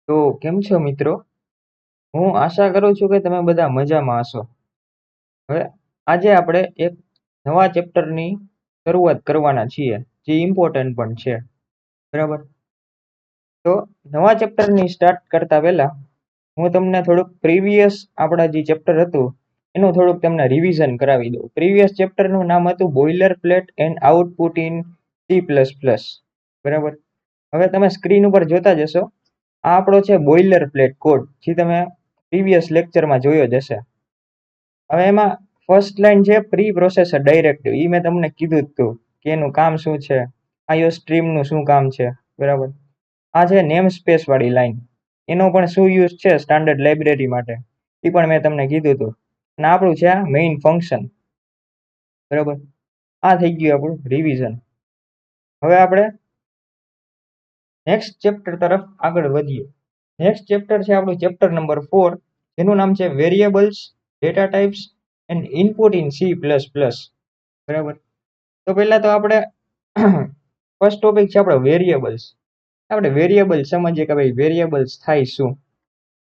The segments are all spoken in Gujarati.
તો કેમ છો મિત્રો? હું આશા કરું છું કે તમે બધા મજામાં હશો. હવે આજે આપણે એક નવા ચેપ્ટરની શરૂઆત કરવાના છીએ, જે ઇમ્પોર્ટન્ટ પણ છે. બરાબર? તો નવા ચેપ્ટરની સ્ટાર્ટ કરતા પહેલા હું તમને થોડુંક પ્રીવિયસ આપણા જે ચેપ્ટર હતું એનું થોડુંક તમને રિવિઝન કરાવી દઉં. પ્રીવિયસ ચેપ્ટરનું નામ હતું boiler plate and output in C++. બરાબર? હવે તમે સ્ક્રીન ઉપર જોતા જશો. આ આપણો છે બોઇલર પ્લેટ કોડ, જે તમે પ્રીવિયસ લેક્ચરમાં જોયો જ હશે. હવે એમાં ફર્સ્ટ લાઈન છે પ્રી પ્રોસેસર ડાયરેક્ટિવ. એ મેં તમને કીધું જ હતું કે એનું કામ શું છે, IO સ્ટ્રીમનું શું કામ છે. બરાબર? આ છે નેમ સ્પેસ વાળી લાઈન. એનો પણ શું યુઝ છે સ્ટાન્ડર્ડ લાઇબ્રેરી માટે, એ પણ મેં તમને કીધું હતું. અને આપણું છે આ મેઇન ફંક્શન. બરાબર? આ થઈ ગયું આપણું રિવિઝન. હવે આપણે નેક્સ્ટ ચેપ્ટર તરફ આગળ વધીએ. નેક્સ્ટ ચેપ્ટર છે આપણું ચેપ્ટર નંબર 4, જેનું નામ છે variables, data types and input in C++. બરાબર? તો પહેલા તો આપણે ફર્સ્ટ ટોપિક છે આપણો વેરિયેબલ્સ. આપણે વેરિયેબલ સમજીએ કે ભાઈ વેરિયેબલ્સ થાય શું.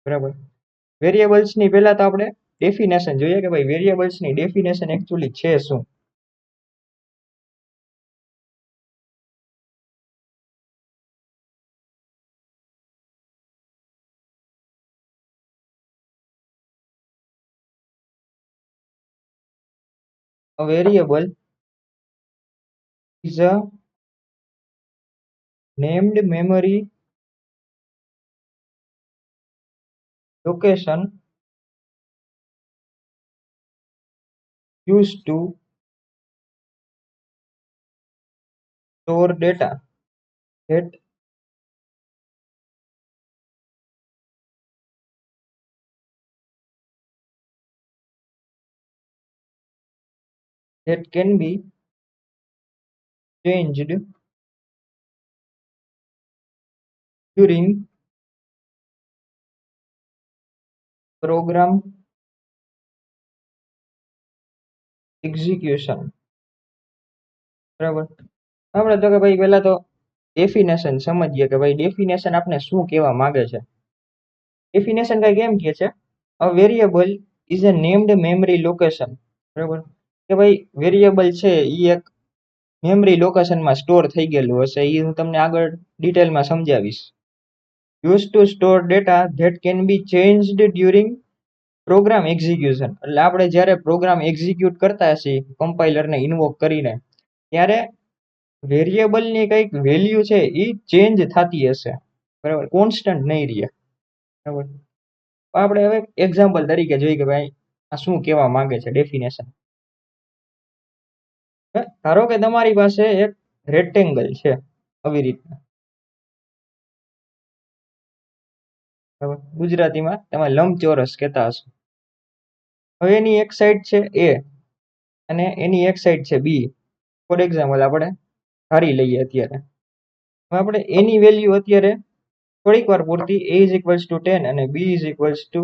બરાબર? વેરિયેબલ્સની પહેલા તો આપણે ડેફિનેશન જોઈએ કે ભાઈ વેરિયેબલ્સની ડેફિનેશન એકચ્યુઅલી છે શું. A variable is a named memory location used to store data that can be changed during program execution. બરાબર? આપણે તો કે ભાઈ પહેલા તો ડેફિનેશન સમજીએ કે ભાઈ ડેફિનેશન આપણે શું કહેવા માંગે છે. ડેફિનેશન કઈ કેમ કહે છે, a variable is a named memory location. બરાબર? કે ભાઈ વેરિયેબલ છે એ એક મેમરી લોકેશનમાં સ્ટોર થઈ ગયેલું હશે. એ હું તમને આગળ ડિટેલમાં સમજાવીશ. Use to store data that can be changed during program execution. એટલે આપણે જ્યારે પ્રોગ્રામ એક્ઝિક્યુટ કરતા હશી કમ્પાઇલરને ઇન્વોક કરીને, ત્યારે વેરિયેબલની કંઈક વેલ્યુ છે એ ચેન્જ થતી હશે. બરાબર? કોન્સ્ટન્ટ નહીં રહે. બરાબર? આપણે હવે એક્ઝામ્પલ તરીકે જોઈએ કે ભાઈ આ શું કહેવા માંગે છે ડેફિનેશન. ધારો કે તમારી પાસે એક રેક્ટેંગલ છે આવી રીતના. બરાબર? ગુજરાતીમાં તમે લંબચોરસ કહેતા હશો. હવે એની એક સાઈડ છે A અને એની એક સાઈડ છે B. ફોર એક્ઝામ્પલ આપણે ધારી લઈએ અત્યારે. હવે આપણે એની વેલ્યુ અત્યારે થોડીક વાર પૂરતી A ઇઝ ઇક્વલ્સ ટુ 10 અને B ઇઝ ઇક્વલ્સ ટુ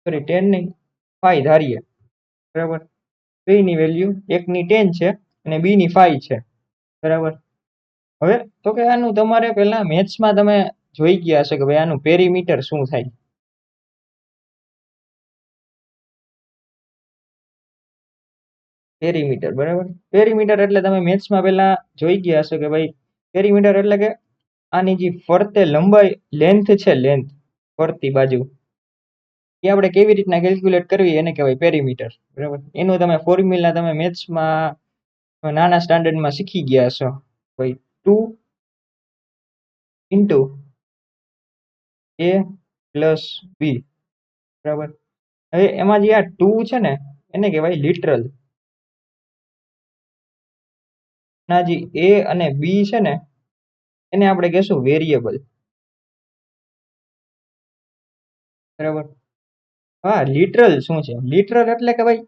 10 નહીં 5 ધારીએ. બરાબર? A ની વેલ્યુ એકની 10 છે અને B ની 5 છે. બરાબર? હવે તો કે આનું તમારે પહેલા મેથ્સમાં તમે જોઈ ગયા હશે કે ભાઈ આનું પેરીમીટર શું થાય. પેરીમીટર. બરાબર? પેરીમીટર એટલે તમે મેથ્સમાં પહેલા જોઈ ગયા હશો કે ભાઈ પેરીમીટર એટલે કે આની જે ફરતે લંબાઈ લેન્થ છે, લેન્થ ફરતી બાજુ, એ આપણે કેવી રીતના કેલ્ક્યુલેટ કરવી એને કહેવાય પેરીમીટર. બરાબર? એનું તમે ફોર્મ્યુલા તમે મેથ્સમાં નાના સ્ટાન્ડર્ડમાં શીખી ગયા હશો. ભાઈ 2 ઇન્ટુ A પ્લસ B. બરાબર? હવે એમાં જે આ 2 છે ને એને કહેવાય લિટરલ. ના જે A અને B છે ને એને આપણે કહેશું વેરિયેબલ. બરાબર? હા, લિટરલ શું છે? લિટરલ એટલે કે ભાઈ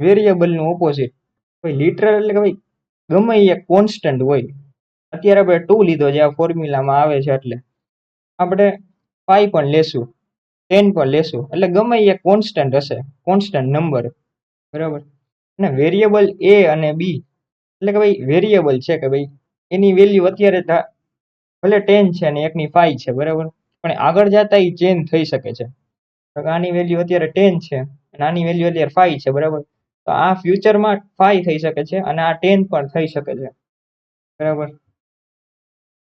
વેરિયેબલ નું ઓપોઝિટ. ભાઈ લિટરલ એટલે કે ભાઈ ગમે એ એક કોન્સ્ટન્ટ હોય. અત્યારે આપણે 2 લીધો છે આ ફોર્મ્યુલામાં આવે છે, એટલે આપણે 5 પણ લેશું, 10 પણ લેશું, એટલે ગમે એ કોન્સ્ટન્ટ હશે, કોન્સ્ટન્ટ નંબર. બરાબર? અને વેરિયેબલ A અને B એટલે કે ભાઈ વેરિયેબલ છે કે ભાઈ એની વેલ્યુ અત્યારે ભલે 10 છે અને એકની 5 છે. બરાબર? પણ આગળ જતા એ ચેન્જ થઈ શકે છે. આની વેલ્યુ અત્યારે 10 છે અને આની વેલ્યુ અત્યારે 5 છે, બરાબર. તો આ ફ્યુચરમાં 5 થઈ શકે છે અને આ 10 પણ થઈ શકે છે, બરાબર.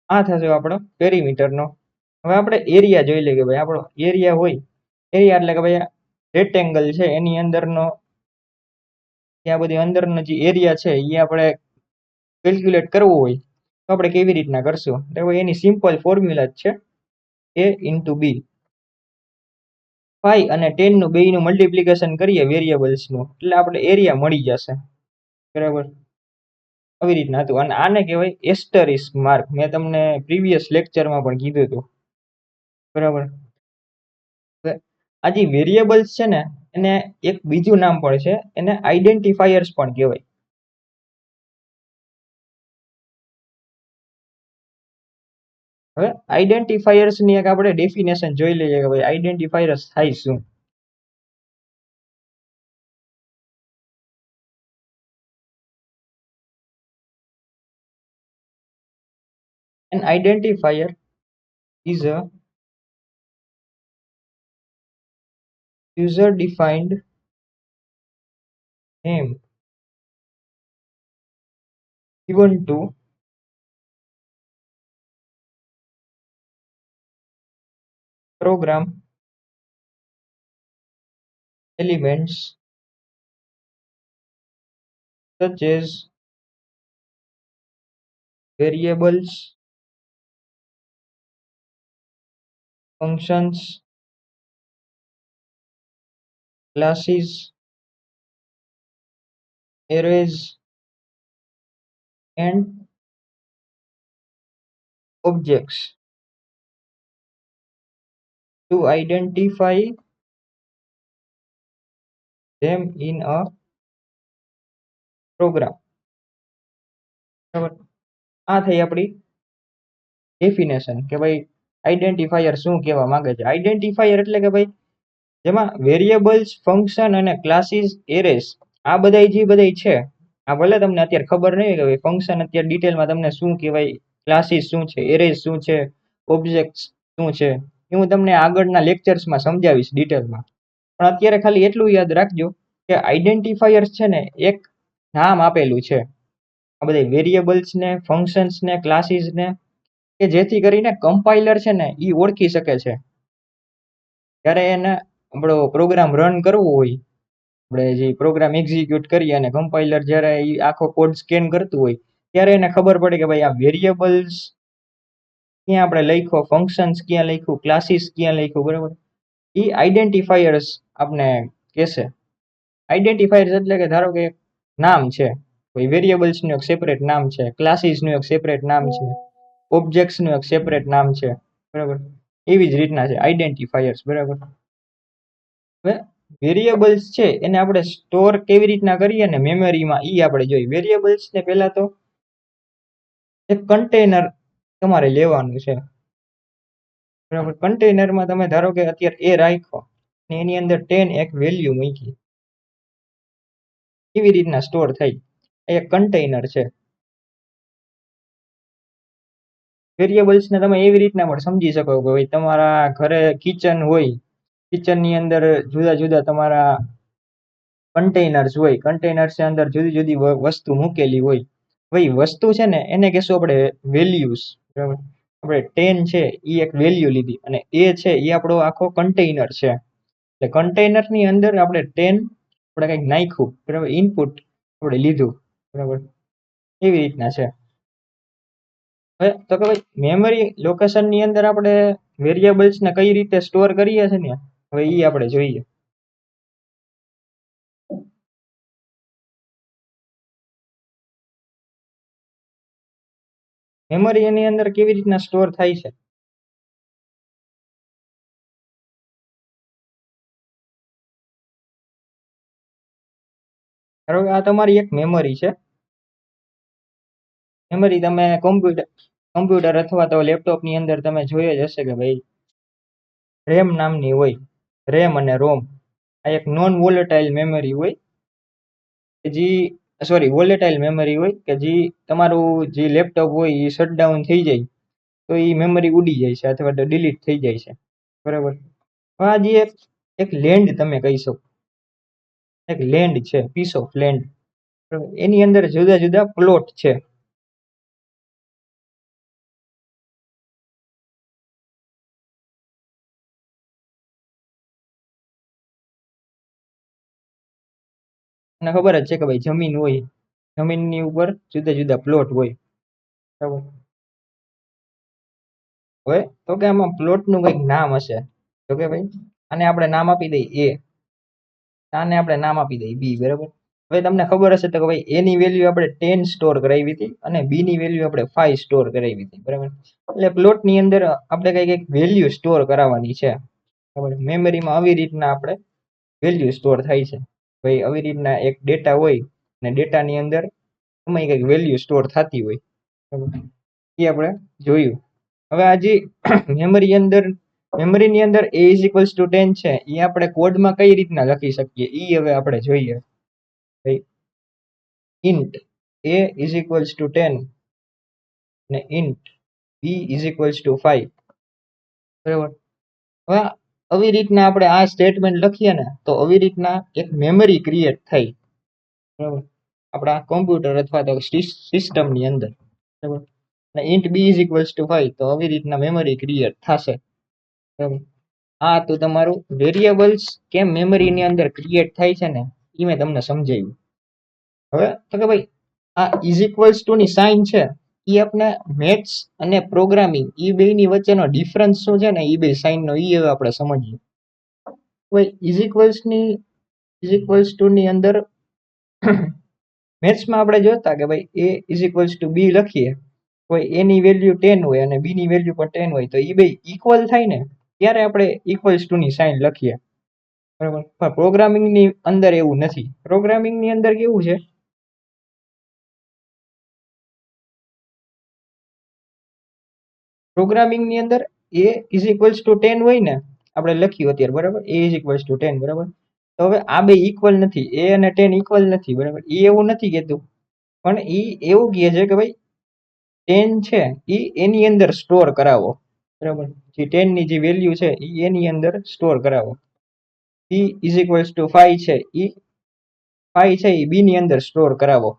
આ થશે આપણો પેરીમીટરનો. હવે આપણે એરિયા જોઈ લઈએ કે ભાઈ આપણો એરિયા હોય, એરિયા એટલે કે ભાઈ રેક્ટેંગલ છે એની અંદરનો, ત્યાં બધી અંદરનો જે એરિયા છે એ આપણે કેલ્ક્યુલેટ કરવું હોય તો આપણે કેવી રીતના કરશું? તો એની સિમ્પલ ફોર્મ્યુલા જ છે a ઇન્ટુ બી. 5 અને 10 નું બેયનું મલ્ટિપ્લિકેશન કરીએ વેરિયેબલ્સનું એટલે આપણે એરિયા મળી જશે, બરાબર. આવી રીતના હતું અને આને કહેવાય એસ્ટરિસ્ક માર્ક. મેં તમને પ્રીવિયસ લેક્ચરમાં પણ કીધું હતું, બરાબર. આ જે વેરિયેબલ્સ છે ને એને એક બીજું નામ પણ છે, એને આઈડેન્ટિફાયર્સ પણ કહેવાય. હવે આઈડેન્ટિફાયર્સ ની એક આપણે ડેફિનેશન જોઈ લઈએ કે ભાઈ આઈડેન્ટિફાયર્સ થાય શું. An identifier is a user defined name given to program elements such as variables, functions, classes, arrays, and objects to identify them in a program. બરાબર. આ થઈ આપણી ડેફિનેશન કે ભાઈ આઈડેન્ટિફાયર શું કહેવા માંગે છે. આઈડેન્ટિફાયર એટલે કે ભાઈ જેમાં વેરિયેબલ્સ, ફંક્શન અને ક્લાસીસ, એરેસ આ બધા જે બધા છે, આ ભલે તમને અત્યારે ખબર નહીં કે ભાઈ ફંક્શન અત્યારે ડિટેલમાં તમને શું કહેવાય, ક્લાસીસ શું છે, એરેસ શું છે, ઓબ્જેક્ટ્સ શું છે, એ હું તમને આગળના લેક્ચર્સમાં સમજાવીશ ડિટેલમાં. પણ અત્યારે ખાલી એટલું યાદ રાખજો કે આઈડેન્ટિફાયર્સ છે ને એક નામ આપેલું છે આ બધા વેરિયેબલ્સ ને, ફંક્શન્સ ને, ક્લાસીસ ને, કે જેથી કરીને કમ્પાઇલર છે ને એ ઓળખી શકે છે ત્યારે એને આપણો પ્રોગ્રામ રન કરવો હોય, આપણે જે પ્રોગ્રામ એક્ઝિક્યુટ કરીએ અને કમ્પાઇલર જ્યારે એ આખો કોડ સ્કેન કરતું હોય ત્યારે એને ખબર પડે કે ભાઈ આ વેરિયેબલ્સ ક્યાં આપણે લખ્યો, ફંક્શન્સ ક્યાં લખ્યું, ક્લાસીસ ક્યાં લખ્યું, બરાબર. એ આઈડેન્ટિફાયર્સ આપણે કહેશે. આઈડેન્ટિફાયર્સ એટલે કે ધારો કે નામ છે, કોઈ વેરિયેબલ્સનું એક સેપરેટ નામ છે, ક્લાસીસનું એક સેપરેટ નામ છે, ઓબ્જેક્ટ્સનું એક સેપરેટ નામ છે, બરાબર. એવી જ રીતના છે આઈડેન્ટિફાયર્સ, બરાબર. હવે વેરિયેબલ્સ છે એને આપણે સ્ટોર કેવી રીતના કરીએ ને મેમરીમાં એ આપણે જોઈએ. વેરિયેબલ્સ ને પહેલા તો એક કન્ટેનર તમારે લેવાનું છે, બરાબર. કન્ટેનરમાં તમે ધારો કે અત્યારે એ રાખ્યો ને એની અંદર 10 એક વેલ્યુ મૂકી, કેવી રીતના સ્ટોર થઈ, એક કન્ટેનર છે. વેરિયેબલ્સ ને તમે એવી રીતના પણ સમજી શકો કે ભાઈ તમારા ઘરે કિચન હોય, કિચનની અંદર જુદા જુદા તમારા કન્ટેનર્સ હોય, કન્ટેનર્સ ની અંદર જુદી જુદી વસ્તુ મૂકેલી હોય. ભાઈ વસ્તુ છે ને એને કહેશું આપણે વેલ્યુઝ, બરાબર. આપણે 10 છે એ એક વેલ્યુ લીધી અને એ છે એ આપણો આખો કન્ટેનર છે. એટલે કન્ટેનર ની અંદર આપણે 10 આપણે કંઈક નાખ્યું, બરાબર, ઇનપુટ આપણે લીધું, બરાબર. એવી રીતના છે. હવે તો કે ભાઈ મેમરી લોકેશન ની અંદર આપણે વેરિયેબલ્સ ને કઈ રીતે સ્ટોર કરીએ છીએ ને હવે એ આપણે જોઈએ. મેમરી એની અંદર કેવી રીતના સ્ટોર થાય છે? ધારો કે આ તમારી એક મેમરી છે. મેમરી તમે કમ્પ્યુટર અથવા તો લેપટોપ ની અંદર તમે જોઈ જ હશે કે ભાઈ રેમ નામની હોય, રેમ અને રોમ. આ એક નોન વોલેટાઇલ મેમરી હોય કે જે સોરી વોલેટાઇલ મેમરી હોય કે જે તમારું જે લેપટોપ હોય એ શટડાઉન થઈ જાય તો એ મેમરી ઉડી જાય છે અથવા તો ડિલીટ થઈ જાય છે, બરાબર. હવે આ જે એક લેન્ડ તમે કહી શકો, એક લેન્ડ છે, પીસ ઓફ લેન્ડ, એની અંદર જુદા જુદા પ્લોટ છે. અને ખબર જ છે કે ભાઈ જમીન હોય, જમીનની ઉપર જુદા જુદા પ્લોટ હોય, બરાબર. હવે તો કે આમાં પ્લોટ નું કઈક નામ હશે, તો કે ભાઈ આને આપણે નામ આપી દઈએ એ, આને આપણે નામ આપી દઈએ બી, બરાબર. હવે તમને ખબર હશે તો કે ભાઈ એની વેલ્યુ આપણે 10 સ્ટોર કરાવી હતી અને બી ની વેલ્યુ આપણે 5 સ્ટોર કરાવી હતી, બરાબર. એટલે પ્લોટ ની અંદર આપણે કઈક વેલ્યુ સ્ટોર કરાવવાની છે, બરાબર. મેમરીમાં આવી રીતના આપણે વેલ્યુ સ્ટોર થાય છે, ભાઈ આવી રીતના એક ડેટા હોય અને ડેટાની અંદર એમાં કઈક વેલ્યુ સ્ટોર થતી હોય, બરાબર. એ આપણે જોયું. હવે આ જે મેમરીની અંદર a ઇઝ ઇક્વલ્સ ટુ 10 છે, એ આપણે કોડમાં કઈ રીતના લખી શકીએ એ હવે આપણે જોઈએ. ભાઈ int a is equals two 10 અને int b is equals two 5, બરાબર. હવે આવી રીતના આપણે આ સ્ટેટમેન્ટ લખીએ ને તો આવી રીતના એક મેમરી ક્રિએટ થાય, બરાબર, આપણા કોમ્પ્યુટર અથવા તો સિસ્ટમની અંદર, બરાબર. અને int b is equals two 5, તો આવી રીતના મેમરી ક્રિએટ થશે, બરાબર. આ તો તમારું વેરિયેબલ્સ કેમ મેમરીની અંદર ક્રિએટ થાય છે ને એ મેં તમને સમજાવ્યું. હવે તો કે ભાઈ આ ઇઝ ઇક્વલ્સ ટુ ની સાઇન છે એ આપણે મેથ્સ અને પ્રોગ્રામિંગ એ બેની વચ્ચેનો ડિફરન્સ શું છે ને એ બે સાઇન નો એ હવે આપણે સમજીએ. ભાઈ ઇઝ ઇક્વલ્સ ટુ ની અંદર મેથ્સમાં આપણે જોતા કે ભાઈ a is equals two b લખીએ, કોઈ a ની વેલ્યુ 10 હોય અને b ની વેલ્યુ પણ 10 હોય તો એ બે ઇક્વલ થાય ને ત્યારે આપણે ઇક્વલ્સ ટુ ની સાઇન લખીએ, બરાબર. પણ પ્રોગ્રામિંગ ની અંદર એવું નથી. પ્રોગ્રામિંગ ની અંદર કેવું છે, પ્રોગ્રામિંગ ની અંદર a ઇઝ ઇક્વલ્સ ટુ 10 હોય ને, આપણે લખ્યું અત્યારે, બરાબર, a ઇઝ ઇક્વલ્સ ટુ 10, બરાબર. તો હવે આ બે ઇક્વલ નથી, a અને 10 ઇક્વલ નથી, બરાબર. એ એવું નથી કહેતું, પણ એ એવું કહે છે કે ભાઈ 10 છે એ એની અંદર સ્ટોર કરાવો, બરાબર. જે 10 ની જે વેલ્યુ છે એ એની અંદર સ્ટોર કરાવો. b ઇઝ ઇક્વલ્સ ટુ 5 છે, એ 5 છે એ b ની અંદર સ્ટોર કરાવો,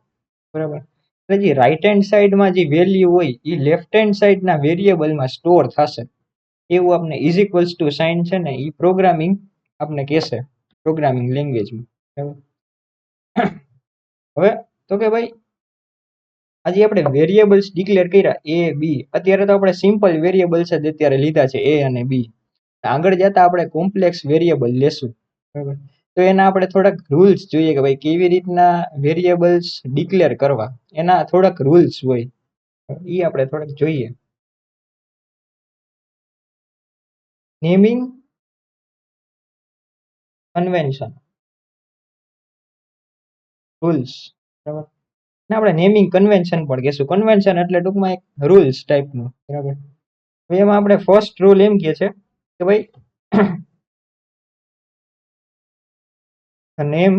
બરાબર. એટલે જે રાઈટ હેન્ડ સાઈડમાં જે વેલ્યુ હોય એ લેફ્ટ હેન્ડ સાઈડના વેરિયેબલમાં સ્ટોર થશે, એવું આપણે ઇઝ ઇક્વલ્સ ટુ સાઇન છે ને એ પ્રોગ્રામિંગ આપણે કહેશે, પ્રોગ્રામિંગ લેંગ્વેજમાં, બરાબર. હવે તો કે ભાઈ આજે આપણે વેરિયેબલ્સ ડિક્લેર કર્યા a b, અત્યારે તો આપણે સિમ્પલ વેરિયેબલ્સ જ અત્યારે લીધા છે a અને b. આગળ જતા આપણે કોમ્પ્લેક્સ વેરિયેબલ લેશું, બરાબર. તો એના આપણે થોડાક રૂલ્સ જોઈએ કે ભાઈ કેવી રીતના વેરિયેબલ્સ ડિક્લેર કરવા, એના થોડાક રૂલ્સ હોય એ આપણે થોડાક જોઈએ. નેમિંગ કન્વેન્શન રૂલ્સ, બરાબર. ને આપણે નેમિંગ કન્વેન્શન પણ કહેશું. કન્વેન્શન એટલે ટૂંકમાં એક રૂલ્સ ટાઈપનું, બરાબર. હવે એમાં આપણે ફર્સ્ટ રૂલ એમ કહે છે કે ભાઈ name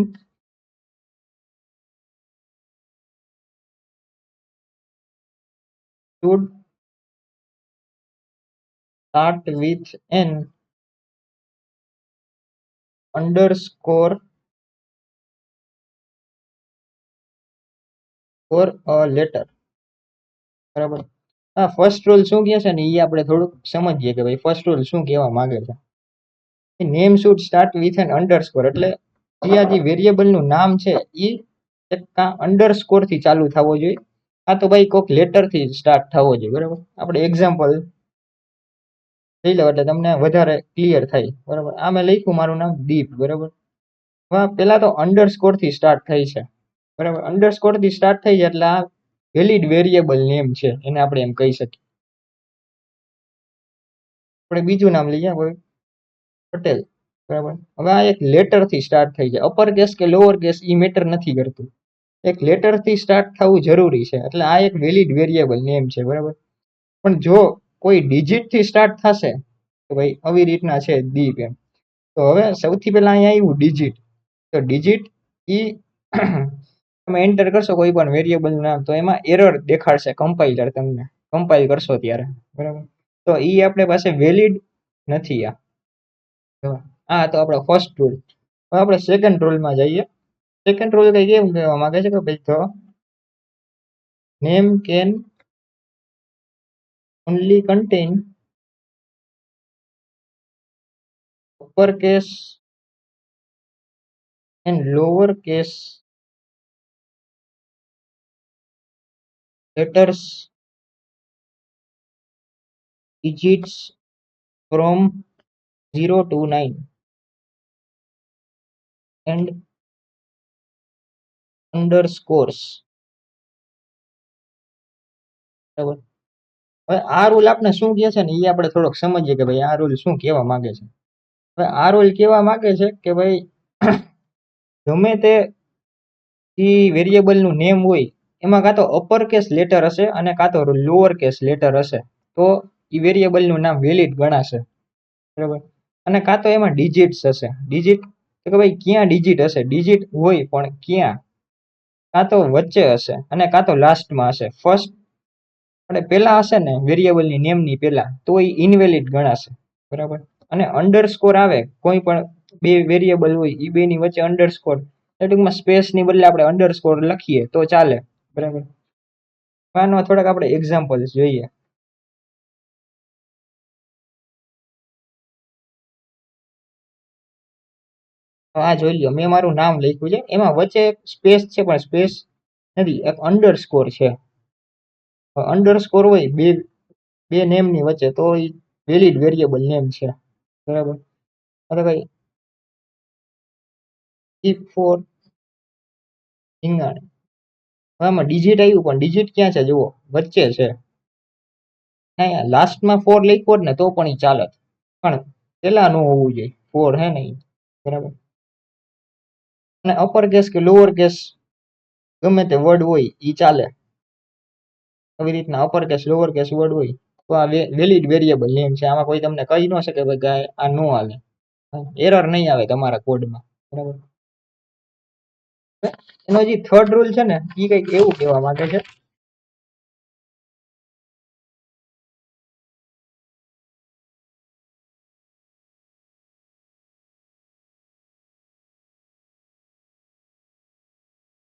should start with an underscore or a letter, બરાબર. હા, ફર્સ્ટ રૂલ શું કહે છે ને એ આપણે થોડુંક સમજીએ કે ભાઈ ફર્સ્ટ રૂલ શું કહેવા માંગે છે. Name should start with an underscore, એટલે એ આ જે વેરિયેબલ નું નામ છે એ અંડરસ્કોર થી ચાલુ થવો જોઈએ, આ તો ભાઈ કોઈક લેટર થી સ્ટાર્ટ થવો જોઈએ, બરાબર. આપણે એક્ઝામ્પલ લઈ લો એટલે તમને વધારે ક્લિયર થાય, બરાબર. આ મેં લખ્યું મારું નામ દીપ, બરાબર. પેલા તો અંડરસ્કોર થી સ્ટાર્ટ થાય છે, બરાબર. અંડરસ્કોર થી સ્ટાર્ટ થઈ છે એટલે આ વેલિડ વેરિયેબલ નેમ છે, એને આપણે એમ કહી શકીએ. આપણે બીજું નામ લઈએ પટેલ, બરાબર. હવે આ એક લેટર થી સ્ટાર્ટ થઈ છે, અપર કેસ કે લોઅર કેસ એ મેટર નથી કરતું, એક લેટર થી સ્ટાર્ટ થવું જરૂરી છે, એટલે આ એક વેલિડ વેરિયેબલ નેમ છે, બરાબર. પણ જો કોઈ ડિજિટ થી સ્ટાર્ટ થશે તો ભાઈ આવી રીતના છે દીપ એમ, તો હવે સૌથી પહેલા અહીંયા આવ્યું ડિજિટ, તો ડિજિટ ઈ તમે એન્ટર કરશો કોઈ પણ વેરિયેબલ નામ તો એમાં એરર દેખાડશે કમ્પાઇલર, તમને કમ્પાઇલ કરશો ત્યારે, બરાબર. તો ઈ આપણે પાસે વેલિડ નથી આ. જો, આ તો આપણો ફર્સ્ટ રૂલ. હવે આપણે સેકન્ડ રૂલમાં જઈએ. સેકન્ડ રૂલ કઈ કેમ કહેવા માંગે છે કે ભાઈ તો name can only contain uppercase and lowercase letters digits from 0 to 9 and underscores. બરાબર. હવે આ રૂલ આપણે શું કહે છે ને એ આપણે થોડોક સમજીએ કે ભાઈ આ રૂલ શું કહેવા માંગે છે. હવે આ રૂલ કહેવા માંગે છે કે ભાઈ ગમે તે વેરિયેબલ નું નેમ હોય એમાં કાં તો અપર કેસ લેટર હશે અને કાં તો લોઅર કેસ લેટર હશે તો એ વેરિયેબલ નું નામ વેલિડ ગણાશે. બરાબર. અને કાં તો એમાં ડિજિટ્સ હશે. ડિજિટ તો કે ભાઈ ક્યાં ડિજિટ હશે? ડિજિટ હોય પણ ક્યાં? કાં તો વચ્ચે હશે અને કાં તો લાસ્ટમાં હશે. ફર્સ્ટ એટલે પેલા હશે ને વેરિયેબલની નેમની પેલા તો એ ઇનવેલિડ ગણાશે. બરાબર. અને અંડરસ્કોર આવે કોઈ પણ બે વેરિયેબલ હોય એ બેની વચ્ચે અંડરસ્કોર ટૂંકમાં સ્પેસ ની બદલે આપણે અંડરસ્કોર લખીએ તો ચાલે. બરાબર. આનો થોડાક આપણે એક્ઝામ્પલ્સ જોઈએ. આ જોઈ લ્યો મેં મારું નામ લખ્યું છે એમાં વચ્ચે સ્પેસ છે પણ સ્પેસ નથી, એક અંડરસ્કોર છે. અંડરસ્કોર હોય બે નેમ ની વચ્ચે તો એ વેલિડ વેરિયેબલ નેમ છે. બરાબર. હવે ભાઈ if for રીંગણ આમાં ડિજિટ આવ્યું પણ ડિજિટ ક્યાં છે જુઓ વચ્ચે છે. લાસ્ટમાં 4 લખ્યો ને તો પણ ઈ ચાલે પણ પેલા નો હોવું જોઈએ 4 હે ને ઈ. બરાબર. અને અપર કેસ કે લોઅર કેસ ગમે તે વર્ડ હોય ઈ ચાલે. આવી રીતના upper case lower case word હોય તો આ વેલિડ વેરિયેબલ નેમ છે. આમાં કોઈ તમને કહી ન શકે ભાઈ આ નો હાલે. એરર નહીં આવે તમારા કોડમાં. બરાબર. એનો જે થર્ડ રૂલ છે ને એ કઈક એવું કહેવા માંગે છે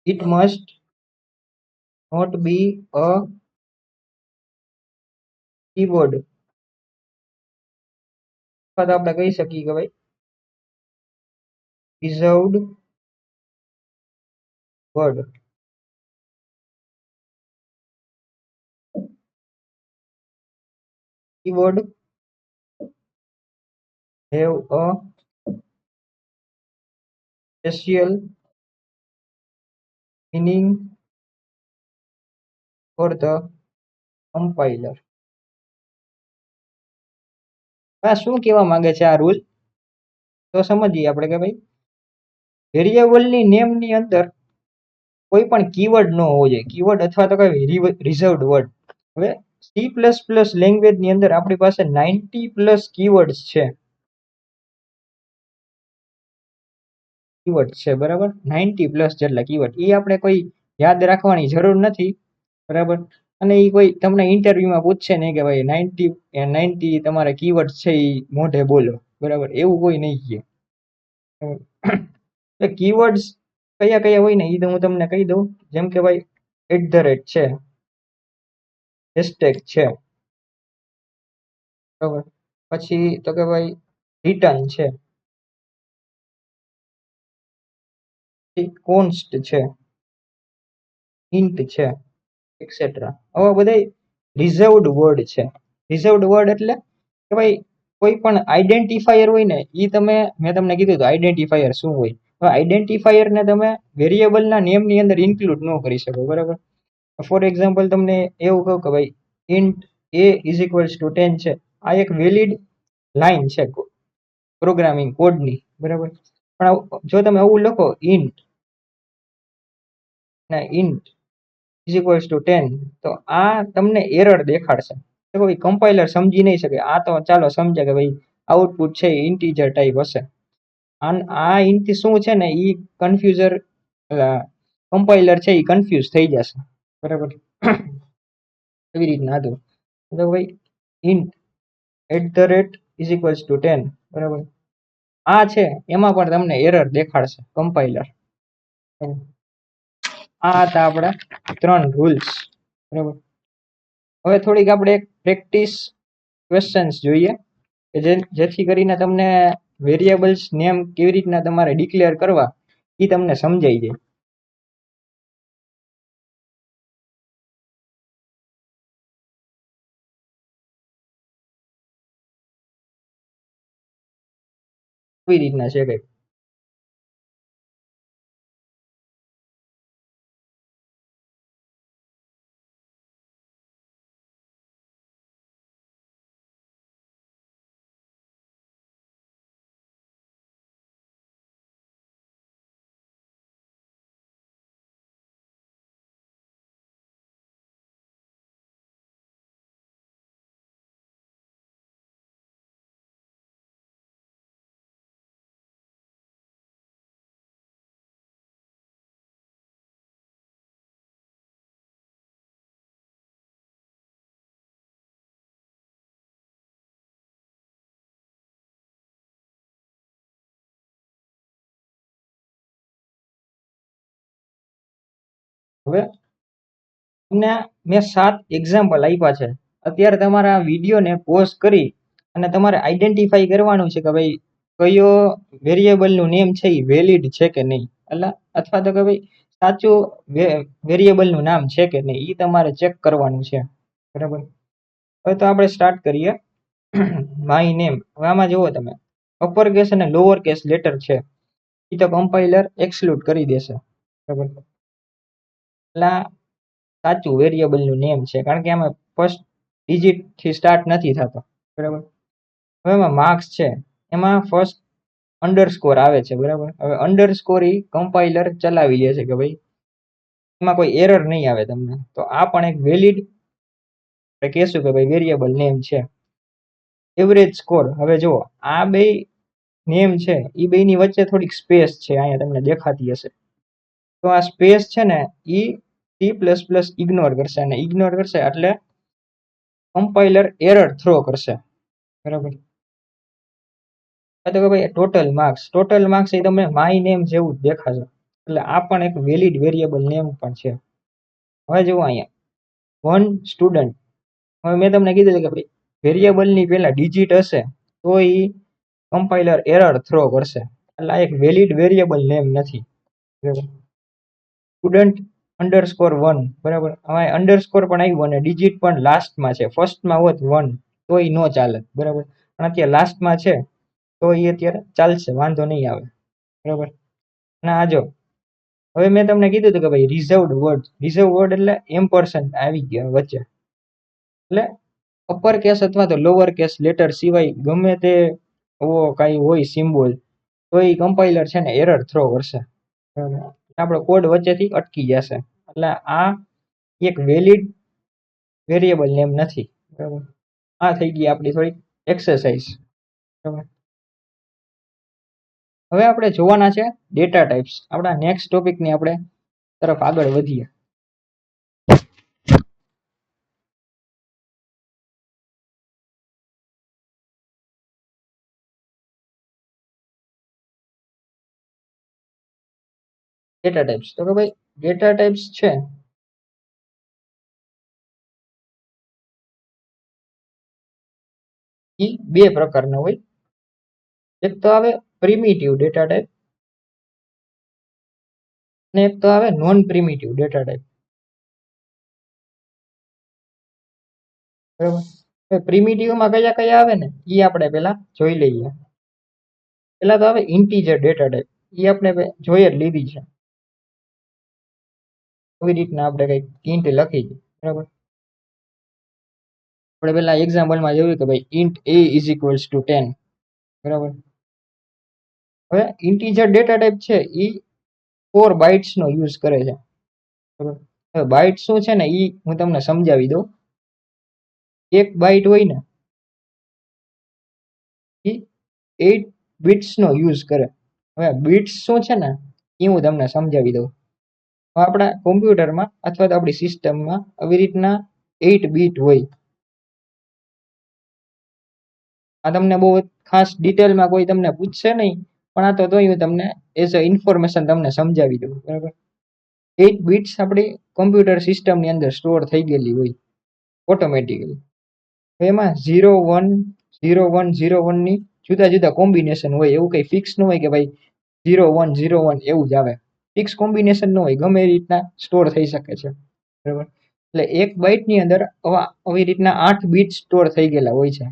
it must not be a keyword. અથવા તો આપણે કહી શકીએ કે ભાઈ reserved word. Keyword have a special meaning for the compiler. આ શું કહેવા માંગે છે આ રૂલ તો સમજીએ આપણે કે ભાઈ વેરિયેબલની નેમની અંદર કોઈ પણ કીવર્ડ ન હોવો જોઈએ. કીવર્ડ અથવા તો કઈ રિઝર્વડ વર્ડ. હવે C++ લેંગ્વેજ ની અંદર આપણી પાસે 90+ કીવર્ડ્સ છે. કીવર્ડ છે. બરાબર. 90+ જેટલા કીવર્ડ એ આપણે કોઈ યાદ રાખવાની જરૂર નથી. બરાબર. અને એ કોઈ તમને ઇન્ટરવ્યુમાં પૂછશે નહીં કે ભાઈ 90 તમારે કીવર્ડ છે એ મોઢે બોલો. બરાબર. એવું કોઈ નહીં કહે. કીવર્ડ્સ કયા કયા હોય ને એ તો હું તમને કહી દઉં. જેમ કે ભાઈ @ છે, હેશટેગ છે. બરાબર. પછી તો કે ભાઈ રિટર્ન છે, કોન્સ્ટ છે, ઇન્ટ છે, એક્સેટ્રા. આવા બધા રિઝર્વડ વર્ડ છે. રિઝર્વડ વર્ડ એટલે કે ભાઈ કોઈ પણ આઈડેન્ટિફાયર હોય ને મેં તમને કીધું હતું આઈડેન્ટિફાયર શું હોય. હવે આઈડેન્ટિફાયર ને તમે વેરિયેબલના નેમની અંદર ઇન્ક્લુડ ન કરી શકો. બરાબર. ફોર એક્ઝામ્પલ તમને એવું કહું કે ભાઈ ઇન્ટ a = 10 છે. આ એક વેલિડ લાઈન છે પ્રોગ્રામિંગ કોડની. બરાબર. પણ જો તમે આવું લખો ઇન્ટ = 10 તો આ તમને એરર દેખાડશે. કોઈ કમ્પાઇલર સમજી નહીં શકે. આ તો ચાલો સમજે કે ભાઈ આઉટપુટ છે ઇન્ટીજર ટાઈપ હશે. આ ઇન્ટ શું છે ને એ કન્ફ્યુઝર કમ્પાઇલર છે એ કન્ફ્યુઝ થઈ જશે. બરાબર. એવી રીતના હતું તો ભાઈ ઇન્ટ @ = 10, બરાબર. આ છે એમાં પણ તમને એરર દેખાડશે કમ્પાઇલર. આ હતા આપણા 3 રૂલ્સ, બરાબર. હવે થોડીક આપણે એક પ્રેક્ટિસ ક્વેશ્ચન્સ જોઈએ કે જેથી કરીને તમને વેરિયેબલ્સ નેમ કેવી રીતના તમારે ડિક્લેર કરવા એ તમને સમજાઈ જાય. કેવી રીતના છે કઈ હવે તમને મેં 7 એક્ઝામ્પલ આપ્યા છે. અત્યારે તમારે આ વિડીયોને પોઝ કરી અને તમારે આઈડેન્ટિફાઈ કરવાનું છે કે ભાઈ કયો વેરિયેબલનું નેમ છે એ વેલિડ છે કે નહીં, એટલે અથવા તો કે ભાઈ સાચું વેરિયેબલનું નામ છે કે નહીં એ તમારે ચેક કરવાનું છે, બરાબર. હવે તો આપણે સ્ટાર્ટ કરીએ. My name. હવે આમાં જુઓ તમે અપર કેસ અને લોઅર કેસ લેટર છે એ તો કમ્પાઇલર એક્સક્લુડ કરી દેશે, બરાબર. એટલે સાચું વેરિયેબલનું નેમ છે કારણ કે આમાં ફર્સ્ટ ડિજિટ થી સ્ટાર્ટ નથી થતો, બરાબર. હવે એમાં માર્ક્સ છે એમાં ફર્સ્ટ અંડરસ્કોર આવે છે, બરાબર. હવે અંડરસ્કોર ઈ કમ્પાઇલર ચલાવી લે છે કે ભાઈ એમાં કોઈ એરર નહીં આવે તમને, તો આ પણ એક વેલિડ કહેશું કે ભાઈ વેરિયેબલ નેમ છે. Average score. હવે જુઓ આ બે નેમ છે એ બેની વચ્ચે થોડીક સ્પેસ છે, અહીંયા તમને દેખાતી હશે. તો આ સ્પેસ છે ને ઈ C++ ઇગ્નોર કરશે અને ઇગ્નોર કરશે એટલે કમ્પાઇલર એરર થ્રો કરશે, બરાબર. તો કે ભાઈ ટોટલ માર્ક્સ એ તમને માય નેમ જેવું જ દેખાશે, એટલે આ પણ એક વેલિડ વેરિયેબલ નેમ પણ છે. હવે જુઓ અહીંયા 1 સ્ટુડન્ટ. હવે મેં તમને કીધું કે ભાઈ વેરિયેબલની પહેલા ડિજિટ હશે તો એ કમ્પાઇલર એરર થ્રો કરશે, એટલે આ એક વેલિડ વેરિયેબલ નેમ નથી, બરાબર. student_1, બરાબર. હવે અંડરસ્કોર પણ આવ્યું અને ડિજિટ પણ લાસ્ટમાં છે. ફર્સ્ટમાં હોત 1 તો એ નો ચાલે, બરાબર. પણ અત્યારે લાસ્ટમાં છે તો એ અત્યારે ચાલશે, વાંધો નહીં આવે, બરાબર. અને આ જો હવે મેં તમને કીધું હતું કે ભાઈ રિઝર્વડ વર્ડ એટલે એમ્પરસેન્ટ આવી ગયા વચ્ચે, એટલે અપર કેસ અથવા તો લોઅર કેસ લેટર સિવાય ગમે તે કઈ હોય સિમ્બોલ તો એ કમ્પાઇલર છે ને એરર થ્રો કરશે, બરાબર. આપણો કોડ વચ્ચેથી અટકી જશે, એટલે આ એક વેલિડ વેરિયેબલ નેમ નથી, બરાબર. આ થઈ ગઈ આપણી થોડીક એક્સરસાઇઝ, બરાબર. હવે આપણે જોવાના છે ડેટા ટાઈપ્સ. આપણા નેક્સ્ટ ટોપિકની આપણે તરફ આગળ વધીએ. Data types. તો કે ભાઈ ડેટા ટાઈપ્સ છે એ બે પ્રકારના હોય. એક તો આવે પ્રિમિટિવ ડેટા ટાઈપ અને એક તો આવે નોન પ્રિમિટિવ ડેટા ટાઈપ, બરાબર. પ્રિમિટિવમાં કયા કયા આવે ને એ આપણે પેલા જોઈ લઈએ. પેલા તો આવે ઇન્ટીજર ડેટા ટાઈપ, એ આપણે જોઈ જ લીધી છે. આવી રીતના આપણે કઈક ઇન્ટ લખી છે, બરાબર. આપણે પેલા એક્ઝામ્પલમાં જોયું કે ભાઈ ઇન્ટ a = 10, બરાબર. હવે ઇન્ટીજર ડેટા ટાઈપ છે એ 4 બાઇટ્સ નો યુઝ કરે છે, બરાબર. હવે બાઇટ શું છે ને એ હું તમને સમજાવી દઉં. એક બાઇટ હોય ને એ 8 બિટ્સ નો યુઝ કરે. હવે બિટ્સ શું છે ને એ હું તમને સમજાવી દઉં. આપણા કોમ્પ્યુટરમાં અથવા તો આપણી સિસ્ટમમાં આવી રીતના 8 બીટ હોય, આ તમને બહુ ખાસ ડિટેલમાં કોઈ તમને પૂછશે નહીં, પણ આ તો હું તમને એઝ અ ઇન્ફોર્મેશન તમને સમજાવી દઉં, બરાબર. 8 બિટ્સ આપણી કમ્પ્યુટર સિસ્ટમની અંદર સ્ટોર થઈ ગયેલી હોય ઓટોમેટિકલી. એમાં 0 1 0 1 0 1 ની જુદા જુદા કોમ્બિનેશન હોય, એવું કઈ ફિક્સ ન હોય કે ભાઈ 0 1 0 1 એવું જ આવે. ફિક્સ કોમ્બિનેશન ન હોય, ગમે એ રીતના સ્ટોર થઈ શકે છે, બરાબર. એટલે એક બાઇટની અંદર આવી રીતના 8 બીટ સ્ટોર થઈ ગયેલા હોય છે.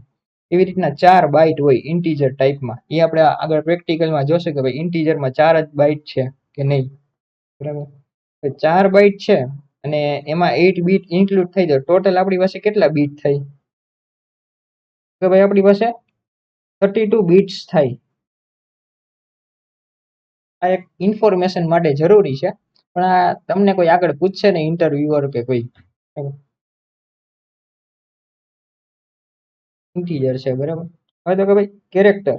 એવી રીતના 4 બાઇટ હોય ઇન્ટીજર ટાઈપમાં. એ આપણે આગળ પ્રેક્ટિકલમાં જોશે કે ભાઈ ઇન્ટીજરમાં 4 જ બાઇટ છે કે નહીં, બરાબર. 4 બાઇટ છે અને એમાં 8 બીટ ઇન્ક્લુડ થઈ જાય, ટોટલ આપણી પાસે કેટલા બીટ થઈ? તો ભાઈ આપણી પાસે 32 બીટ્સ થાય. આ એક ઇન્ફોર્મેશન માટે જરૂરી છે, પણ આ તમને કોઈ આગળ પૂછશે ને ઇન્ટરવ્યુઅર કે કોઈ, ઇન્ટીજર છે, બરાબર. હવે તો કે ભાઈ કેરેક્ટર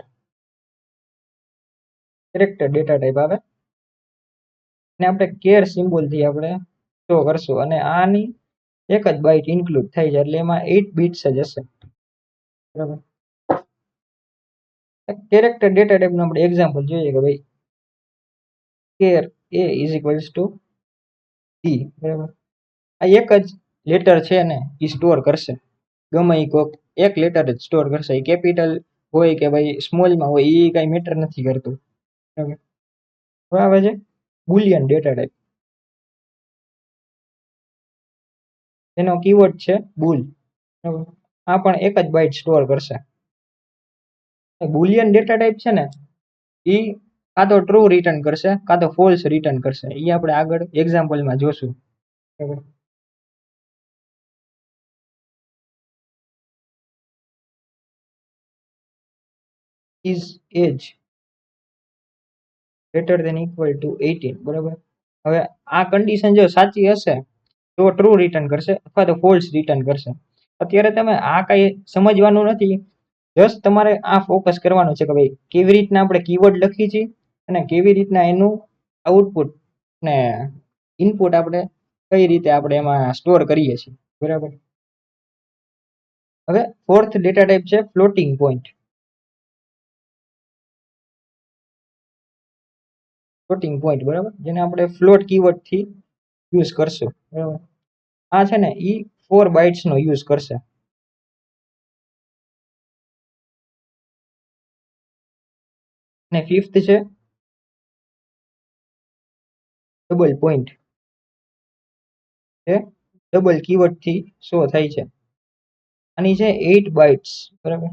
ડેટા ટાઈપ આવે ને આપણે કેર સિમ્બોલ થી આપણે શો કરશું, અને આની એક જ બાઇટ ઇન્ક્લુડ થઈ જાય, એટલે એમાં 8 બીટ્સ જ હશે, બરાબર. કેરેક્ટર ડેટા ટાઈપનું આપણે એક્ઝામ્પલ જોઈએ કે ભાઈ char a is equals to e, બરાબર. આ એક જ લેટર છે ને એ સ્ટોર કરશે, ગમે એ કોઈક એક લેટર જ સ્ટોર કરશે. એ કેપિટલ હોય કે ભાઈ સ્મોલમાં હોય એ કઈ મેટર નથી કરતું, બરાબર. હવે આવે છે બુલિયન ડેટા ટાઈપ. એનો કીવર્ડ છે બુલ, બરાબર. આ પણ એક જ બાઇટ સ્ટોર કરશે. બુલિયન ડેટા ટાઈપ છે ને એ કાં તો ટ્રુ રિટર્ન કરશે કાં તો ફોલ્સ રિટર્ન કરશે. એ આપણે આગળ એક્ઝામ્પલમાં જોશું, બરાબર. Is age greater than equal to 18, બરાબર. હવે આ કન્ડિશન જો સાચી હશે તો ટ્રુ રિટર્ન કરશે અથવા તો ફોલ્સ રિટર્ન કરશે. અત્યારે તમે આ કઈ સમજવાનું નથી, જસ્ટ તમારે આ ફોકસ કરવાનું છે કે ભાઈ કેવી રીતના આપણે કીવર્ડ લખી છીએ અને કેવી રીતના એનું આઉટપુટ ને ઇનપુટ આપણે કઈ રીતે આપણે એમાં સ્ટોર કરીએ છીએ, બરાબર. હવે ફોર્થ ડેટા ટાઈપ છે ફ્લોટિંગ પોઈન્ટ. ફ્લોટિંગ પોઈન્ટ, બરાબર, જેને આપણે ફ્લોટ કીવર્ડ થી યુઝ કરશું, બરાબર. આ છે ને ઈ 4 બાઇટ્સ નો યુઝ કરશે. અને ફિફ્થ છે ડબલ પોઈન્ટ, જે ડબલ કીવર્ડ થી શો થાય છે. આની છે 8 બાઇટ્સ, બરાબર.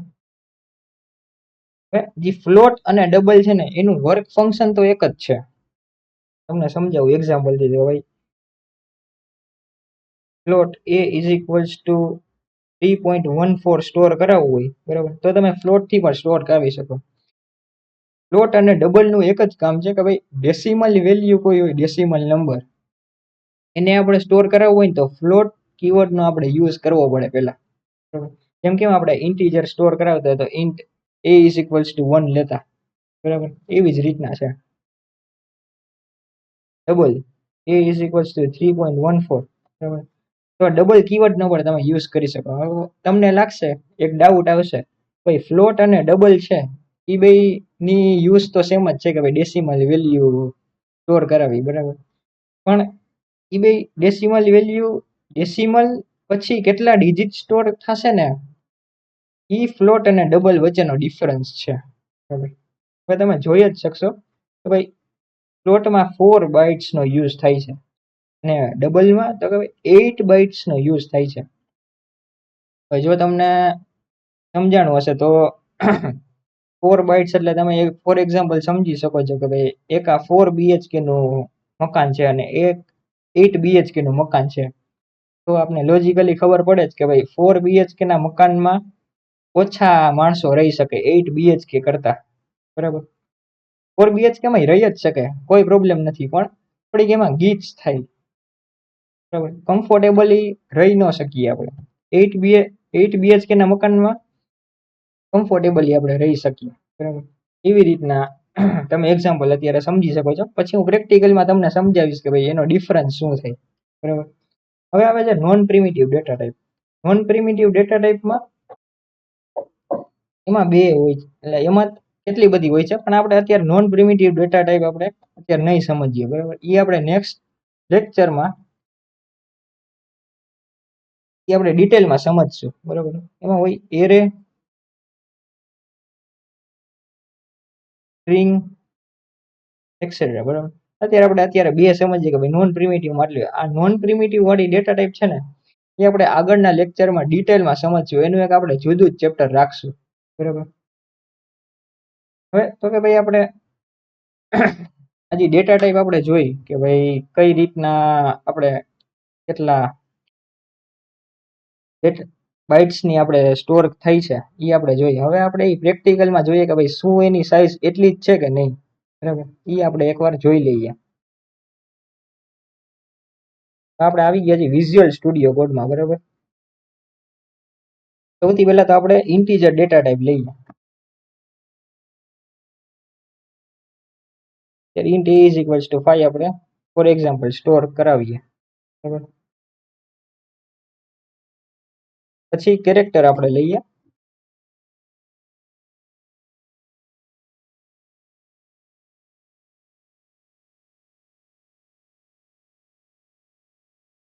જે ફ્લોટ અને ડબલ છે ને એનું વર્ક ફંક્શન તો એક જ છે. તમને સમજાવું એક્ઝામ્પલ થી, ભાઈ float a is equals two 3.14 store કરાવવું હોય, બરાબર, તો તમે ફ્લોટ થી પણ સ્ટોર કરાવી શકો. ફ્લોટ અને ડબલ નું એક જ કામ છે કે ભાઈ ડેસિમલ વેલ્યુ કોઈ હોય, ડેસિમલ નંબર, એને આપણે સ્ટોર કરાવવું હોય ને તો ફ્લોટ કીવર્ડ નો આપણે યુઝ કરવો પડે પેલા, બરાબર. જેમ કેમ આપણે ઇન્ટીજર સ્ટોર કરાવતા હોય તો int a is equals two 1 લેતા, બરાબર. એવી જ રીતના છે double a is equals two 3.14, બરાબર. તો ડબલ કીવર્ડ નો પણ તમે યુઝ કરી શકો. હવે તમને લાગશે, એક ડાઉટ આવશે, ભાઈ ફ્લોટ અને ડબલ છે એ બે ની યુઝ તો સેમ જ છે કે ભાઈ ડેસિમલ વેલ્યુ સ્ટોર કરાવી, બરાબર. પણ એ બે ડેસિમલ વેલ્યુ, ડેસિમલ પછી કેટલા ડિજિટ સ્ટોર થશે ને એ ફ્લોટ અને ડબલ વચ્ચેનો ડિફરન્સ છે, બરાબર. હવે તમે જોઈ જ શકશો કે ભાઈ ફ્લોટમાં 4 બાઇટ્સ નો યુઝ થાય છે અને ડબલમાં તો કે 8 બાઇટ્સ નો યુઝ થાય છે. જો તમને સમજાણું હશે તો 4 બાઇટ્સ એટલે તમે ફોર એક્ઝામ્પલ સમજી શકો છો કે ભાઈ એક આ 4 BHK નું મકાન છે અને એક 8 BHK નું મકાન છે, તો આપણે લોજિકલી ખબર પડે જ કે ભાઈ 4 BHK ના મકાનમાં ઓછા માણસો રહી શકે 8 BHK કરતા, બરાબર. 4 BHK માં રહી જ શકે, કોઈ પ્રોબ્લેમ નથી, પણ થોડીક એમાં ગીચ થાય, બરાબર. કમ્ફર્ટેબલી રહી ન શકીએ આપણે 8 BHK ના મકાનમાં કમ્ફર્ટેબલી આપણે રહી શકીએ, બરાબર. એવી રીતના તમે એક્ઝામ્પલ અત્યારે સમજી શકો છો, પછી હું પ્રેક્ટિકલમાં તમને સમજાવીશ કે ભાઈ એનો ડિફરન્સ શું થાય, બરાબર. હવે આવે છે non primitive data type. Non primitive data ટાઈપમાં એમાં બે હોય છે. એટલે એમાં કેટલી બધી હોય છે, પણ આપણે અત્યારે નોન પ્રિમિટિવ ડેટા ટાઈપ આપણે અત્યારે નહીં સમજીએ, બરાબર. એ આપણે નેક્સ્ટ લેક્ચરમાં આપણે ડિટેલમાં સમજશું, બરાબર. એમાં હોય એરે, સ્ટ્રિંગ, એક્સેટ્રા, બરાબર. અત્યારે બે સમજીએ કે ભાઈ નોન પ્રિમિટિવ એટલે આ નોન પ્રિમિટિવ વાળી ડેટા ટાઈપ છે ને, એ આપણે આગળના લેક્ચરમાં ડિટેલમાં સમજશું. એનું એક આપણે જુદું જ ચેપ્ટર રાખશું, બરાબર. હવે તો કે ભાઈ આપણે હજી ડેટા ટાઈપ આપણે જોઈ કે ભાઈ કઈ રીતના આપણે કેટલા બાઇટ્સ ની આપણે સ્ટોર થઈ છે એ આપણે જોઈએ. હવે આપણે એ પ્રેક્ટિકલમાં જોઈએ કે ભાઈ શું એની સાઈઝ એટલી જ છે કે નહીં, બરાબર. એ આપણે એકવાર જોઈ લઈએ. આપણે આવી ગયા છીએ વિઝ્યુઅલ સ્ટુડિયો કોડમાં, બરાબર. સૌથી પહેલા તો આપણે ઇન્ટીજર ડેટા ટાઈપ લઈએ. int is equals to 5 આપણે ફોર એક્ઝામ્પલ સ્ટોર કરાવીએ, બરાબર. પછી કેરેક્ટર આપણે લઈએ.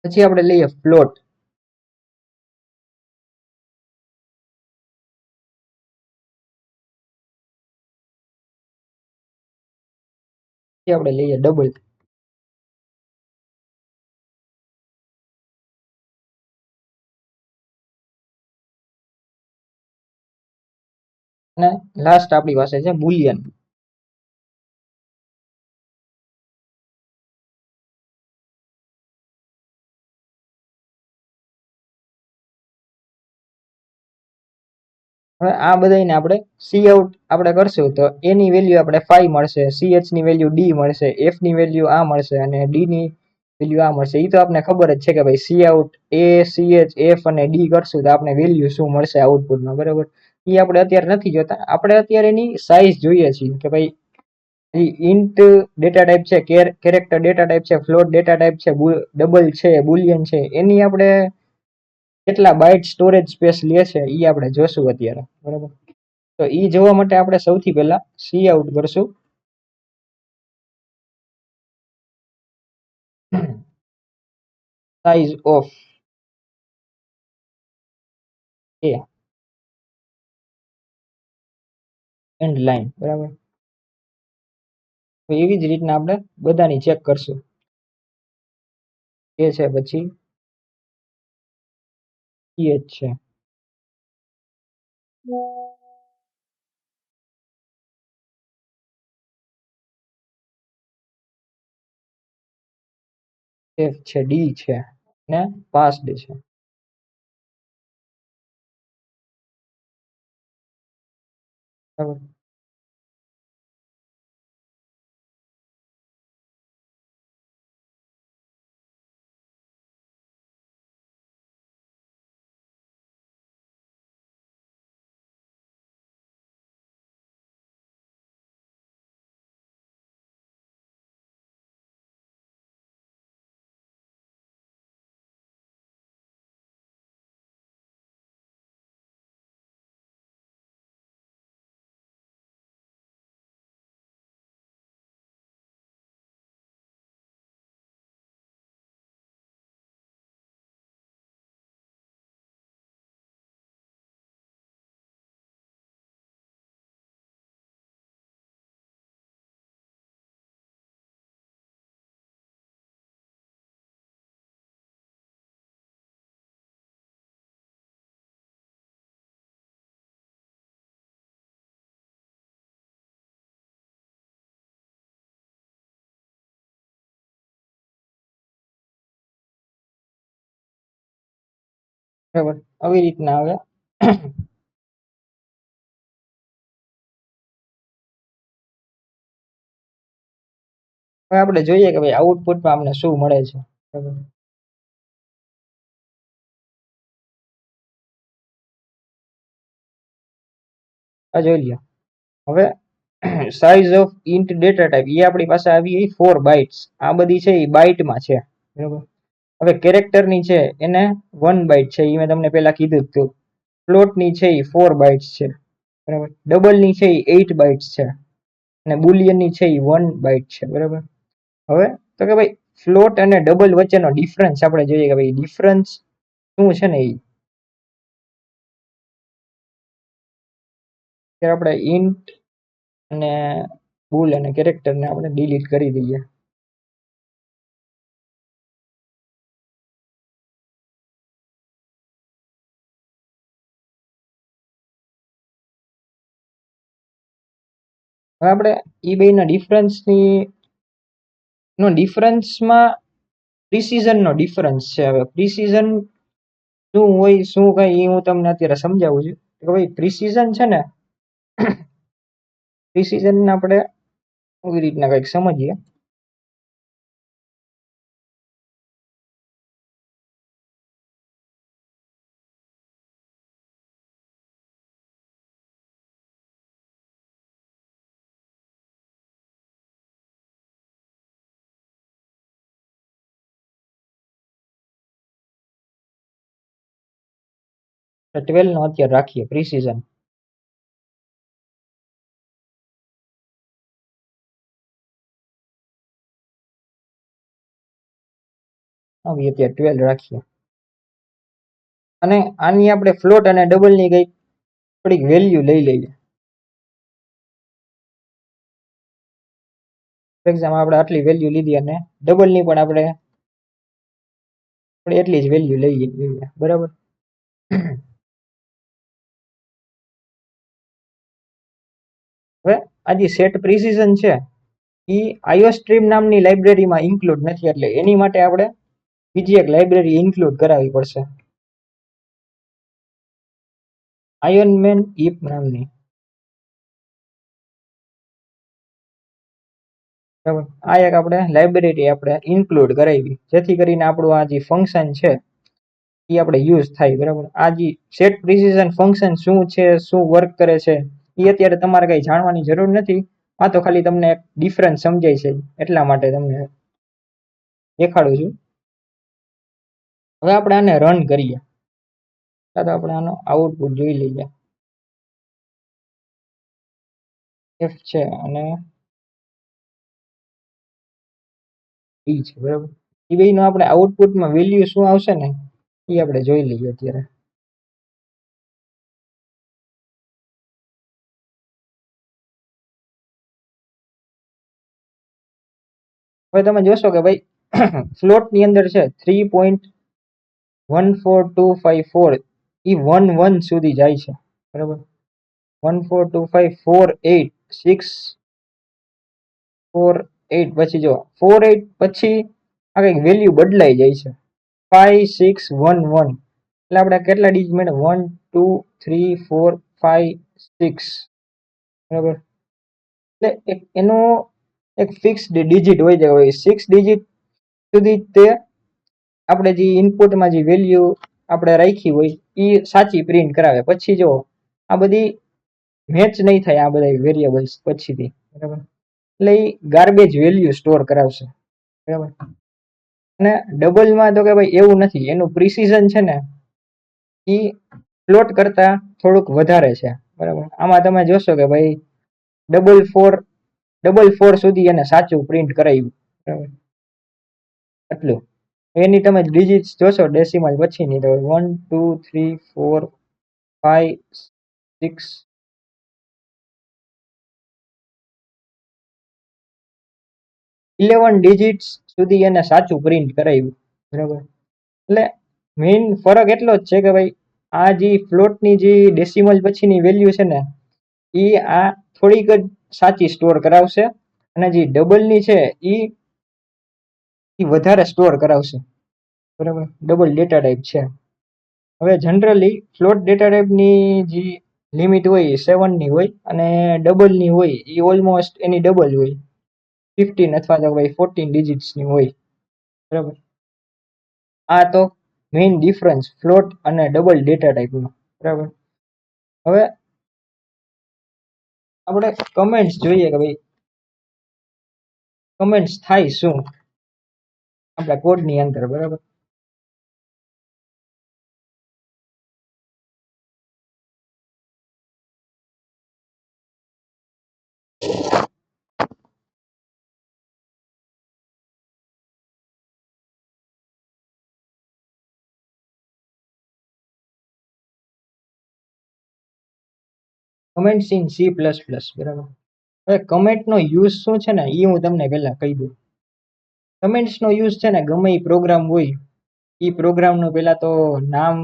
પછી આપણે લઈએ ફ્લોટ. પછી આપણે લઈએ ડબલ. અને લાસ્ટ આપણી પાસે છે બુલિયન. હવે આ બધાને આપણે સી આઉટ આપણે કરશું તો એની વેલ્યુ આપણે 5 મળશે, ch ની વેલ્યુ d મળશે, f ની વેલ્યુ આ મળશે અને d ની વેલ્યુ આ મળશે. એ તો આપણે ખબર જ છે કે ભાઈ C out a ch f અને d કરશું તો આપણે વેલ્યુ શું મળશે આઉટપુટમાં, બરાબર. એ આપણે અત્યારે નથી જોતા, આપણે અત્યારે એની સાઈઝ જોઈએ છીએ કે ભાઈ ઇન્ટ ડેટા ટાઈપ છે, કેરેક્ટર ડેટા ટાઈપ છે, ફ્લોટ ડેટા ટાઈપ છે, ડબલ છે, બુલિયન છે, એની આપણે કેટલા બાઇટ સ્ટોરેજ સ્પેસ લે છે એ આપણે જોશું અત્યારે, બરાબર. તો એ જોવા માટે આપણે સૌથી પહેલા સી આઉટ કરશું. Size of A and line, બરાબર. તો એવી જ રીતના આપણે બધાની ચેક કરશું. એ છે પછી ch છે, f છે, d છે ને પાસ્ડ છે, બરાબર. બરાબર આવી રીતના આવે. હવે આપણે જોઈએ કે ભાઈ આઉટપુટમાં અમને શું મળે છે, બરાબર. આ જોઈ લ્યો. હવે size of int data type એ આપણી પાસે આવી ગઈ 4 બાઇટ્સ. આ બધી છે એ બાઇટમાં છે, બરાબર. હવે કેરેક્ટરની છે એને 1 બાઇટ છે, એ મેં તમને પહેલા કીધું હતું. ફ્લોટની છે એ 4 બાઇટ્સ છે, બરાબર. ડબલ ની છે એ 8 બાઇટ્સ છે અને બુલિયન ની છે એ 1 બાઇટ છે. બરાબર. હવે તો કે ભાઈ ફ્લોટ અને ડબલ વચ્ચેનો ડિફરન્સ આપણે જોઈએ કે ભાઈ ડિફરન્સ શું છે ને એ આપણે ઇન્ટ અને બુલ અને કેરેક્ટરને આપણે ડિલીટ કરી દઈએ. હવે આપણે એ બેના ડિફરન્સની નો ડિફરન્સમાં પ્રિસિઝનનો ડિફરન્સ છે. હવે પ્રિસિઝન શું હોય શું કઈ એ હું તમને અત્યારે સમજાવું છું કે ભાઈ પ્રિસિઝન છે ને પ્રિસિઝન આપણે એવી રીતના કંઈક સમજીએ. તો 12 નો અત્યારે રાખીએ પ્રિસિઝન. આવી અત્યારે 12 રાખીએ અને આની આપણે ફ્લોટ અને ડબલ ની કઈક થોડીક વેલ્યુ લઈ લઈએ. ફોર એક્ઝામ્પલ આપણે આટલી વેલ્યુ લીધી અને ડબલ ની પણ આપણે એટલી જ વેલ્યુ લઈએ. બરાબર. હવે આ જે સેટ પ્રિસિઝન છે એ આઈઓસ્ટ્રીમ નામની લાઇબ્રેરીમાં ઇન્ક્લુડ નથી, એટલે એની માટે આપણે બીજી એક લાઇબ્રેરી ઇન્ક્લુડ કરાવવી પડશે, આયનમેન ઈપ નામની. બરાબર. આ એક આપણે લાઇબ્રેરી આપણે ઇન્ક્લુડ કરાવી જેથી કરીને આપણું આ જે ફંક્શન છે એ આપણે યુઝ થાય. બરાબર. આ જે સેટ પ્રિસિઝન ફંક્શન શું છે, શું વર્ક કરે છે એ અત્યારે તમારે કઈ જાણવાની જરૂર નથી. આ તો ખાલી તમને એક ડિફરન્સ સમજાય છે એટલા માટે તમને દેખાડું છું. હવે આપણે આને રન કરીએ તો આપણે આનો આઉટપુટ જોઈ લઈએ. એફ છે અને ઈ છે. બરાબર. એ બે નો આપણે આઉટપુટમાં વેલ્યુ શું આવશે ને એ આપણે જોઈ લઈએ અત્યારે. હવે તમે જોશો કે ભાઈ ફ્લોટ ની અંદર છે 3.14254 ઈ 1 1 સુધી જાય છે. બરાબર. 142548648 પછી જો 48 પછી આ કઈક વેલ્યુ બદલાઈ જાય છે 5611. એટલે આપણે કેટલા ડિજિટ મળે 1 2 3 4 5 6. બરાબર. એટલે એનો એક ફિક્સ ડિજિટ હોય છે. 6 ડિજિટ સુધી તે આપણે જે ઇનપુટમાં જે વેલ્યુ આપણે રાખી હોય એ સાચી પ્રિન્ટ કરાવે. પછી જો આ બધી મેચ નહીં થાય આ બધા વેરિયેબલ્સ પછીથી. બરાબર. એટલે એ ગાર્બેજ વેલ્યુ સ્ટોર કરાવશે. બરાબર. અને ડબલમાં તો કે ભાઈ એવું નથી, એનું પ્રિસિઝન છે ને એ ફ્લોટ કરતા થોડુંક વધારે છે. બરાબર. આમાં તમે જોશો કે ભાઈ 444 સુધી એને સાચું પ્રિન્ટ કરાવ્યું. બરાબર. એટલું એની તમે ડિજિટ્સ જોશો ડેસિમલ પછીની તો 1 2 3 4 5 6 11 ડિજિટ્સ સુધી એને સાચું પ્રિન્ટ કરાવ્યું. બરાબર. એટલે મેઇન ફરક એટલો જ છે કે ભાઈ આ જે ફ્લોટની જે ડેસિમલ પછીની વેલ્યુ છે ને એ આ થોડીક જ સાચી સ્ટોર કરાવશે અને જે ડબલની છે એ વધારે સ્ટોર કરાવશે. બરાબર. ડબલ ડેટા ટાઈપ છે. હવે જનરલી ફ્લોટ ડેટા ટાઈપની જે લિમિટ હોય 7 ની હોય અને ડબલ ની હોય એ ઓલમોસ્ટ એની ડબલ હોય 15 અથવા તો ભાઈ 14 ડિજિટ્સ ની હોય. બરાબર. આ તો મેઇન ડિફરન્સ ફ્લોટ અને ડબલ ડેટા ટાઈપનો. બરાબર. હવે આપણે કમેન્ટ્સ જોઈએ કે ભાઈ કમેન્ટ્સ થાય શું આપણા કોડની અંદર. બરાબર. Comments in C plus plus, બરાબર. હવે કમેન્ટનો યુઝ શું છે ને એ હું તમને પહેલા કહી દઉં. કમેન્ટ્સનો યુઝ છે ને ગમે એ પ્રોગ્રામ હોય એ પ્રોગ્રામનું પહેલા તો નામ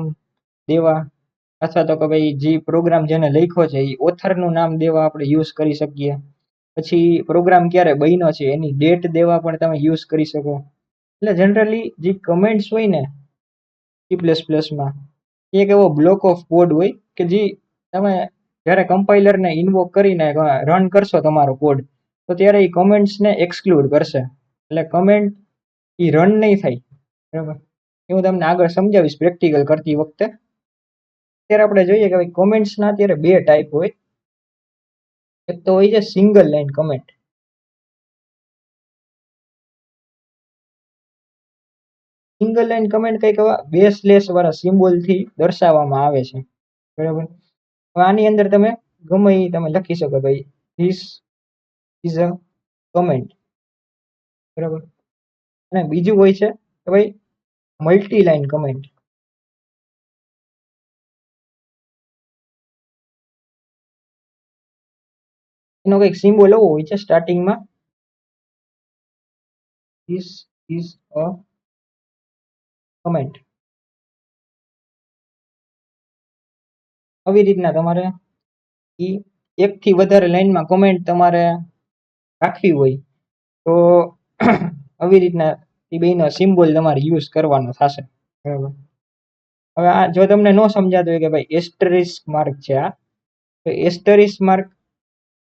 દેવા, અથવા તો કે ભાઈ જે પ્રોગ્રામ જેને લખ્યો છે એ ઓથરનું નામ દેવા આપણે યુઝ કરી શકીએ. પછી પ્રોગ્રામ ક્યારે બન્યો છે એની ડેટ દેવા પણ તમે યુઝ કરી શકો. એટલે જનરલી જે કમેન્ટ્સ હોય ને સી પ્લસ પ્લસમાં એક એવો બ્લોક ઓફ કોડ હોય કે જે તમે જ્યારે કમ્પાઇલરને ઇન્વોક કરીને રન કરશો તમારો કોડ, તો ત્યારે એ કમેન્ટ્સને એક્સક્લુડ કરશે. એટલે કમેન્ટ એ રન નહીં થાય, બરાબર. એ હું તમને આગળ સમજાવીશ પ્રેક્ટિકલ કરતી વખતે. અત્યારે આપણે જોઈએ કે ભાઈ કોમેન્ટ્સના અત્યારે બે ટાઈપ હોય. એક તો હોય છે single line comment. Single line comment કંઈક બે સ્લેશ વાળા સિમ્બોલથી દર્શાવવામાં આવે છે, બરાબર. હવે આની અંદર તમે ગમે એ તમે લખી શકો ભાઈ ધીસ ઇઝ અ કમેન્ટ, બરાબર. અને બીજું હોય છે કે ભાઈ મલ્ટી લાઈન કમેન્ટ. એનો કંઈક સિમ્બોલ એવો હોય છે સ્ટાર્ટિંગમાં, ધીસ ઇઝ અ કમેન્ટ. આવી રીતના તમારે એકથી વધારે લાઈનમાં કમેન્ટ તમારે રાખવી હોય તો આવી રીતના એ બેનો સિમ્બોલ તમારે યુઝ કરવાનો થશે, બરાબર. હવે આ જો તમને ન સમજાતું હોય કે ભાઈ એસ્ટરિસ્ક માર્ક છે આ, તો એસ્ટરિસ્ક માર્ક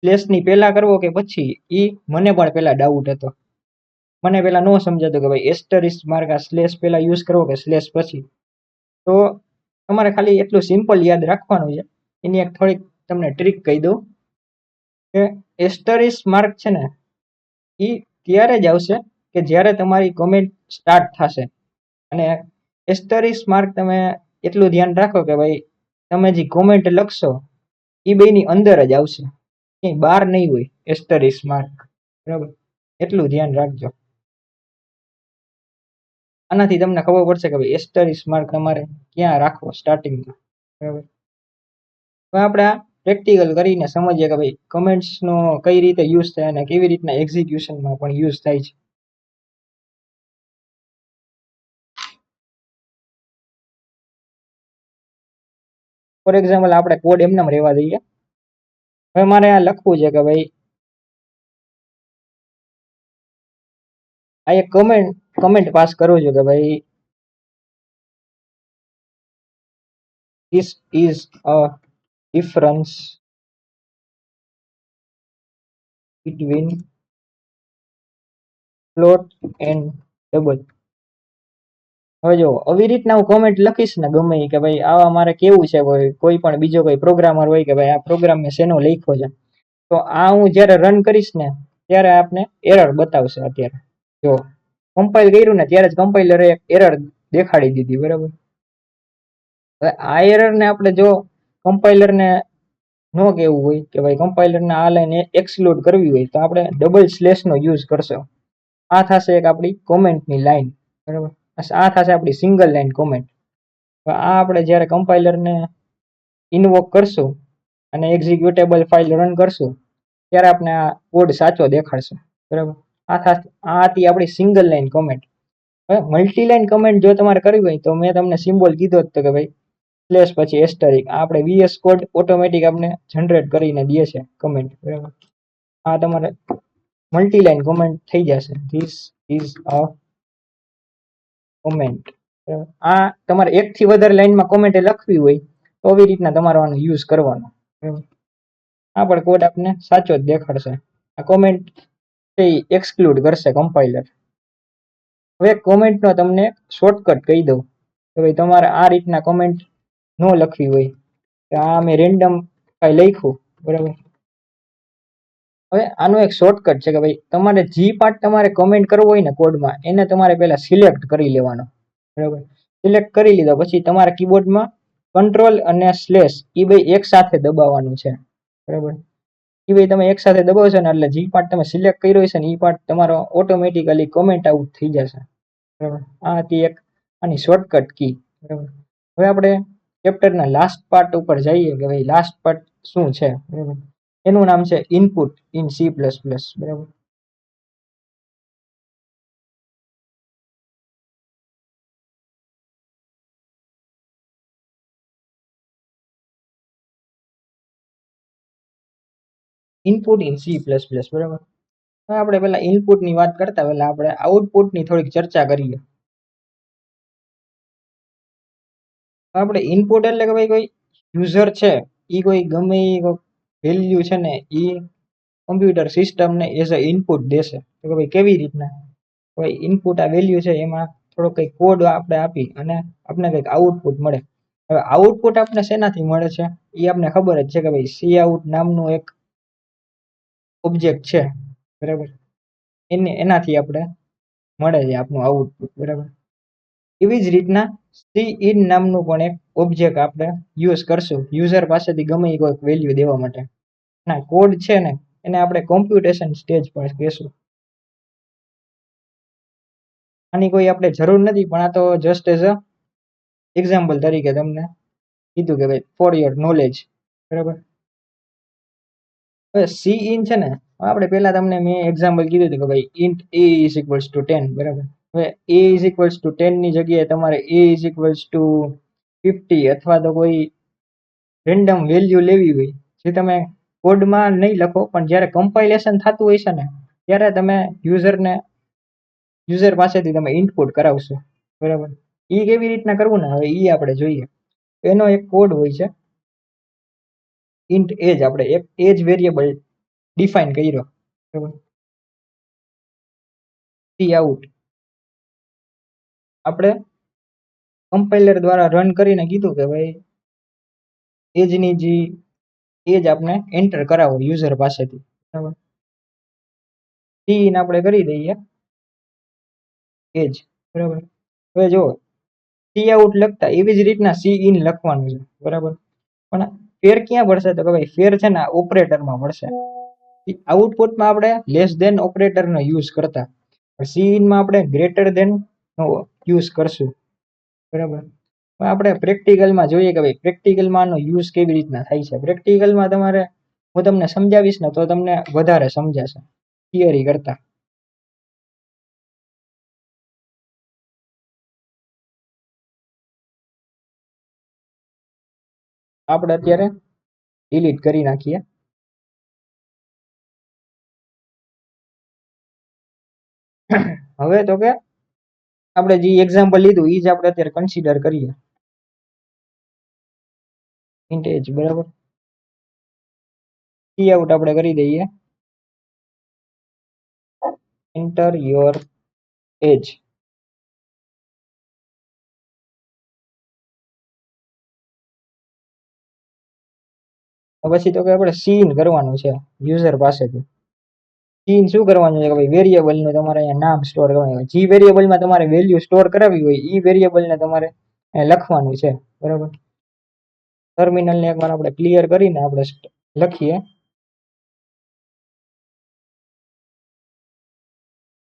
સ્લેશની પહેલા કરવો કે પછી, એ મને પણ પહેલા ડાઉટ હતો. મને પહેલા ન સમજાતું કે ભાઈ એસ્ટરિસ્ક માર્ક આ સ્લેશ પહેલા યુઝ કરવો કે સ્લેશ પછી. તો તમારે ખાલી એટલું સિમ્પલ યાદ રાખવાનું છે. એની એક થોડીક તમને ટ્રીક કહી દઉં કે એસ્ટરિસ્ક માર્ક છે ને એ ત્યારે જ આવશે કે જ્યારે તમારી કમેન્ટ સ્ટાર્ટ થશે. અને એસ્ટરિસ્ક માર્ક તમે એટલું ધ્યાન રાખો કે ભાઈ તમે જે કોમેન્ટ લખશો એ બેની અંદર જ આવશે, ક્યાંય બહાર નહીં હોય એસ્ટરિસ્ક માર્ક, બરાબર. એટલું ધ્યાન રાખજો. આનાથી તમને ખબર પડશે કે ભાઈ એસ્ટરિસ્ક માર્ક તમારે ક્યાં રાખવો સ્ટાર્ટિંગમાં, બરાબર. હવે આપણે આ પ્રેક્ટિકલ કરીને સમજીએ કે ભાઈ કમેન્ટ્સનો કઈ રીતે યુઝ થાય અને કેવી રીતના એક્ઝિક્યુશનમાં પણ યુઝ થાય છે. ફોર એક્ઝામ્પલ આપણે કોડ એમને રહેવા દઈએ. હવે મારે આ લખવું છે કે ભાઈ આ એક કમેન્ટ પાસ કરું છું કે ભાઈ this is a difference between float and double. હવે જો આવી રીતના હું કોમેન્ટ લખીશ ને ગમે કે ભાઈ આવા મારે કેવું છે, કોઈ પણ બીજો કોઈ પ્રોગ્રામર હોય કે ભાઈ આ પ્રોગ્રામ મેં શેનો લખ્યો છે, તો આ હું જ્યારે રન કરીશ ને ત્યારે આપને એરર બતાવશે. અત્યારે જો કમ્પાઇલ કર્યું ને ત્યારે જ કમ્પાઇલરે એરર દેખાડી દીધી, બરાબર. હવે આ એરરને આપણે જો કમ્પાઇલરને ન કેવું હોય કે ભાઈ કમ્પાઇલરને આ લાઈન એક્સક્લુડ કરવી હોય તો આપણે ડબલ સ્લેશનો યુઝ કરશો. આ થશે એક આપણી કોમેન્ટની લાઈન, બરાબર. આ થશે આપણી સિંગલ લાઈન કોમેન્ટ. આ આપણે જ્યારે કમ્પાઇલરને ઇન્વોક કરશું અને એક્ઝિક્યુટેબલ ફાઇલ રન કરશું ત્યારે આપણે આ કોડ સાચો દેખાડશે, બરાબર. આ હતી આપણી સિંગલ લાઈન કોમેન્ટ. હવે મલ્ટી લાઈન કમેન્ટ જો તમારે કરવી હોય તો મેં તમને સિમ્બોલ કીધો હતો કે ભાઈ સ્લેશ પછી એસ્ટરિક, આપણે VS કોડ ઓટોમેટિક આપણે જનરેટ કરીને દે છે કમેન્ટ, બરાબર. આ તમારે મલ્ટી લાઈન કમેન્ટ થઈ જશે, ધીસ ઇઝ અ કોમેન્ટ. આ તમારે એકથી વધારે લાઈનમાં કોમેન્ટ લખવી હોય તો આવી રીતના તમારે આનો યુઝ કરવાનો, બરાબર. આ પણ કોડ આપને સાચો જ દેખાડશે. આ કોમેન્ટ એક્સક્લુડ કરશે કમ્પાઇલર. હવે કોમેન્ટનો તમને શોર્ટકટ કહી દઉં કે ભાઈ તમારે આ રીતના કોમેન્ટ ન લખવી હોય કે આ મેં રેન્ડમ કઈ લખ્યું, બરાબર. હવે આનો એક શોર્ટકટ છે કે ભાઈ તમારે જે પાર્ટ તમારે કમેન્ટ કરવો હોય ને કોડમાં એને તમારે પહેલા સિલેક્ટ કરી લેવાનો, બરાબર. સિલેક્ટ કરી લીધો પછી તમારા કીબોર્ડમાં કંટ્રોલ અને સ્લેશ એ બે એક સાથે દબાવવાનું છે, બરાબર. એ બે તમે એક સાથે દબાવશો ને એટલે જે પાર્ટ તમે સિલેક્ટ કર્યો છે ને એ પાર્ટ તમારો ઓટોમેટિકલી કમેન્ટ આઉટ થઈ જશે, બરાબર. આ હતી એક આની શોર્ટકટ કી, બરાબર. હવે આપણે ચેપ્ટરના લાસ્ટ પાર્ટ ઉપર જઈએ કે ભાઈ લાસ્ટ પાર્ટ શું છે, બરાબર. એનું નામ છે ઇનપુટ ઇન C++, બરાબર. ઇનપુટ ઇન C++, બરાબર. હવે આપણે પેલા ઇનપુટ ની વાત કરતા પહેલા આપણે આઉટપુટ ની થોડીક ચર્ચા કરીએ. આપણે ઇનપુટ એટલે કે ભાઈ કોઈ યુઝર છે એ કોઈ ગમે એ વેલ્યુ છે ને એ કમ્પ્યુટર સિસ્ટમને એઝ અ ઇનપુટ દેશે. તો કે ભાઈ કેવી રીતના, ભાઈ ઇનપુટ આ વેલ્યુ છે એમાં થોડો કંઈક કોડ આપણે આપી અને આપણે કંઈક આઉટપુટ મળે. હવે આઉટપુટ આપણે શેનાથી મળે છે એ આપણે ખબર જ છે કે ભાઈ સી આઉટ નામનું એક ઓબ્જેક્ટ છે, બરાબર. એનાથી આપણે મળે છે આપણું આઉટપુટ, બરાબર. એવી જ રીતના સી ઇન નામનું પણ એક ઓબ્જેક્ટ આપણે યુઝ કરશું યુઝર પાસેથી ગમે એ કોઈક વેલ્યુ દેવા માટે. ના કોડ છે ને એને આપણે કોમ્પ્યુટેશન સ્ટેજ પર કહેશું. આની કોઈ આપણે જરૂર નથી, પણ આ તો જસ્ટ એઝ અ એક્ઝામ્પલ તરીકે તમને કીધું કે ભાઈ ફોર યોર નોલેજ, બરાબર. હવે સી ઇન છે ને, આપણે પેલા તમને મેં એક્ઝામ્પલ કીધું હતું કે ભાઈ int a is equals two 10, બરાબર. હવે a ઇઝ ઇક્વલ્સ ટુ 10 ની જગ્યાએ તમારે a ઇઝ ઇક્વલ્સ ટુ 50 અથવા તો કોઈ રેન્ડમ વેલ્યુ લેવી હોય જે તમે કોડમાં નહીં લખો, પણ જ્યારે કમ્પાઇલેશન થતું હોય છે ને ત્યારે તમે યુઝર પાસેથી તમે ઇનપુટ કરાવશો, બરાબર. એ કેવી રીતના કરવું ને હવે એ આપણે જોઈએ. એનો એક કોડ હોય છે ઇન્ટ એજ, આપણે એક એજ વેરિયેબલ ડિફાઇન કર્યો, બરાબર. સી આઉટ આપણે કમ્પાઇલર દ્વારા રન કરીને કીધું કે ભાઈ એજની જે એજ આપણે એન્ટર કરાવો યુઝર પાસેથી, બરાબર. સી ઇન આપણે કરી દઈએ એજ, બરાબર. હવે જો સી આઉટ લખતા એવી જ રીતના સી ઇન લખવાનું છે, બરાબર. પણ ફેર ક્યાં પડશે તો કે ભાઈ ફેર છે ને ઓપરેટરમાં પડશે. આઉટપુટમાં આપણે લેસ ધેન ઓપરેટરનો યુઝ કરતા, સી ઇનમાં આપણે ગ્રેટર ધેન નો યુઝ કરશું, બરાબર. આપણે પ્રેક્ટિકલમાં જોઈએ કે ભાઈ પ્રેક્ટિકલમાં આનો યુઝ કેવી રીતના થાય છે. પ્રેક્ટિકલમાં તમારે હું તમને સમજાવીશ ને તો તમને વધારે સમજાશે થિયરી કરતા. આપણે અત્યારે ડિલીટ કરી નાખીએ. હવે તો કે આપણે જે એક્ઝામ્પલ લીધું એ જ આપણે અત્યારે કન્સિડર કરીએ. ઇન્ટ એજ, બરાબર. સી આઉટ આપણે કરી દઈએ એન્ટર યોર એજ. પછી તો કે આપણે સીન કરવાનું છે યુઝર પાસેથી. સીન શું કરવાનું છે કે ભાઈ વેરિયેબલનું તમારે અહીંયા નામ સ્ટોર કરવાનું છે. જે વેરિયેબલમાં તમારે વેલ્યુ સ્ટોર કરાવી હોય એ વેરિયેબલને તમારે લખવાનું છે, બરાબર. ટર્મિનલને એકવાર આપણે ક્લિયર કરીને આપણે લખીએ,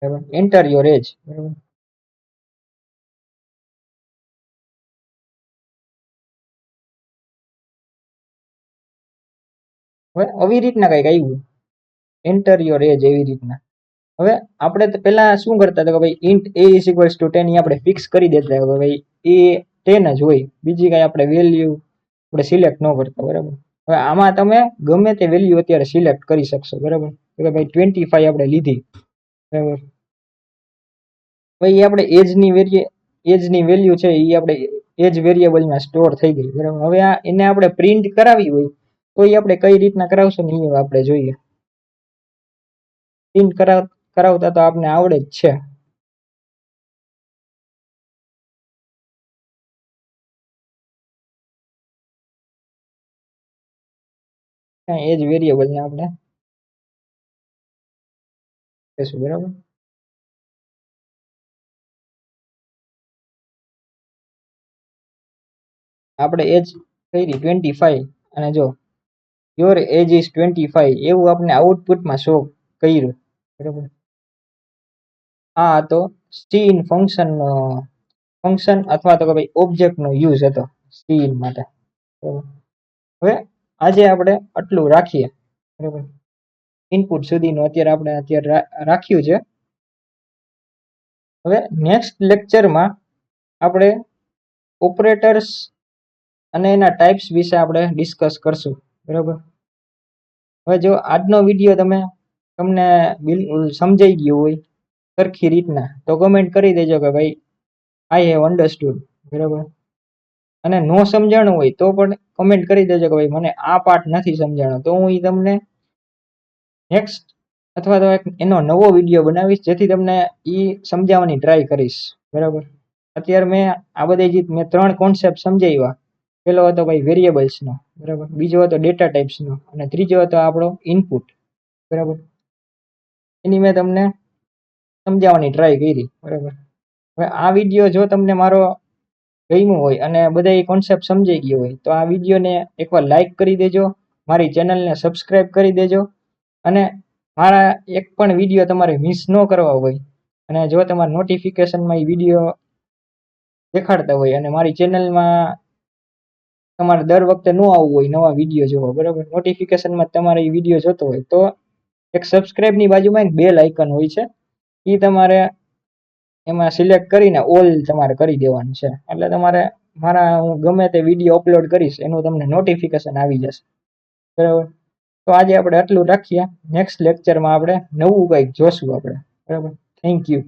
બરાબર. એન્ટર યોર એજ, બરાબર. હવે આવી રીતના કંઈક આવ્યું એન્ટર યોર એજ, એવી રીતના. હવે આપણે તો પેલા શું કરતા હતા કે ભાઈ int a is equals two 10 આપણે ફિક્સ કરી દેતા કે ભાઈ એ 10 જ હોય, બીજી કઈ આપણે વેલ્યુ આપણે સિલેક્ટ ન કરતા, બરાબર. હવે આમાં તમે ગમે તે વેલ્યુ અત્યારે સિલેક્ટ કરી શકશો, બરાબર. કે ભાઈ 25 આપણે લીધી, બરાબર. ભાઈ આપણે એજની વેલ્યુ છે એ આપણે એજ વેરિયેબલમાં સ્ટોર થઈ ગઈ, બરાબર. હવે એને આપણે પ્રિન્ટ કરાવી હોય તો એ આપણે કઈ રીતના કરાવશું ને એ આપણે જોઈએ. પ્રિન્ટ કરાવતા તો આપણે આવડે જ છે. એજ વેરિયેબલ ને આપણે કહેશું, બરાબર. આપણે એજ કરી 25 અને જો યોર એજ ઇઝ 25 એવું આપણે આઉટપુટમાં શો કર્યું, બરાબર. આ તો સ્ટીન ફંક્શન અથવા તો કે ભાઈ ઓબ્જેક્ટ નો યુઝ હતો સ્ટીન માટે, બરાબર. હવે આજે આપણે આટલું રાખીએ, બરાબર. ઇનપુટ સુધીનું અત્યારે રાખ્યું છે. હવે નેક્સ્ટ લેક્ચરમાં આપણે ઓપરેટર્સ અને એના ટાઈપ્સ વિશે આપણે ડિસ્કસ કરશું, બરાબર. હવે જો આજનો વિડીયો તમને બિલકુલ સમજાઈ ગયું હોય સરખી રીતના તો કમેન્ટ કરી દેજો કે ભાઈ આઈ હેવ અન્ડરસ્ટુડ, બરાબર. અને નો સમજાણું હોય તો પણ કમેન્ટ કરી દેજો કે ભાઈ મને આ પાર્ટ નથી સમજાણો, તો હું તમને નેક્સ્ટ અથવા તો એનો નવો વિડીયો બનાવીશ જેથી તમને એ સમજાવવાની ટ્રાય કરીશ, બરાબર. અત્યારે મેં 3 કોન્સેપ્ટ સમજાવ્યા. પેલો હતો ભાઈ વેરિયેબલ્સનો, બરાબર. બીજો હતો ડેટા ટાઈપ્સનો અને ત્રીજો હતો આપણો ઇનપુટ, બરાબર. એની મેં તમને સમજાવવાની ટ્રાય કરી, બરાબર. હવે આ વિડીયો જો તમને મારો ગમ્યું હોય અને બધા એ કોન્સેપ્ટ સમજાઈ ગયો હોય તો આ વિડીયોને એકવાર લાઈક કરી દેજો, મારી ચેનલને સબસ્ક્રાઈબ કરી દેજો. અને મારા એક પણ વિડીયો તમારે મિસ ન કરવા હોય અને જો તમારા નોટિફિકેશનમાં એ વિડીયો દેખાડતા હોય અને મારી ચેનલમાં તમારે દર વખતે ન આવવું હોય નવા વિડીયો જોવા, બરાબર. નોટિફિકેશનમાં તમારે એ વિડીયો જોતો હોય તો એક સબસ્ક્રાઈબની બાજુમાં એક બેલ આઇકન હોય છે, એ તમારે એમાં સિલેક્ટ કરીને ઓલ તમારે કરી દેવાનું છે. એટલે તમારે હું ગમે તે વિડીયો અપલોડ કરીશ એનું તમને નોટિફિકેશન આવી જશે, બરાબર. તો આજે આપણે આટલું રાખીએ. નેક્સ્ટ લેક્ચરમાં આપણે નવું કંઈક જોશું આપણે, બરાબર. Thank you.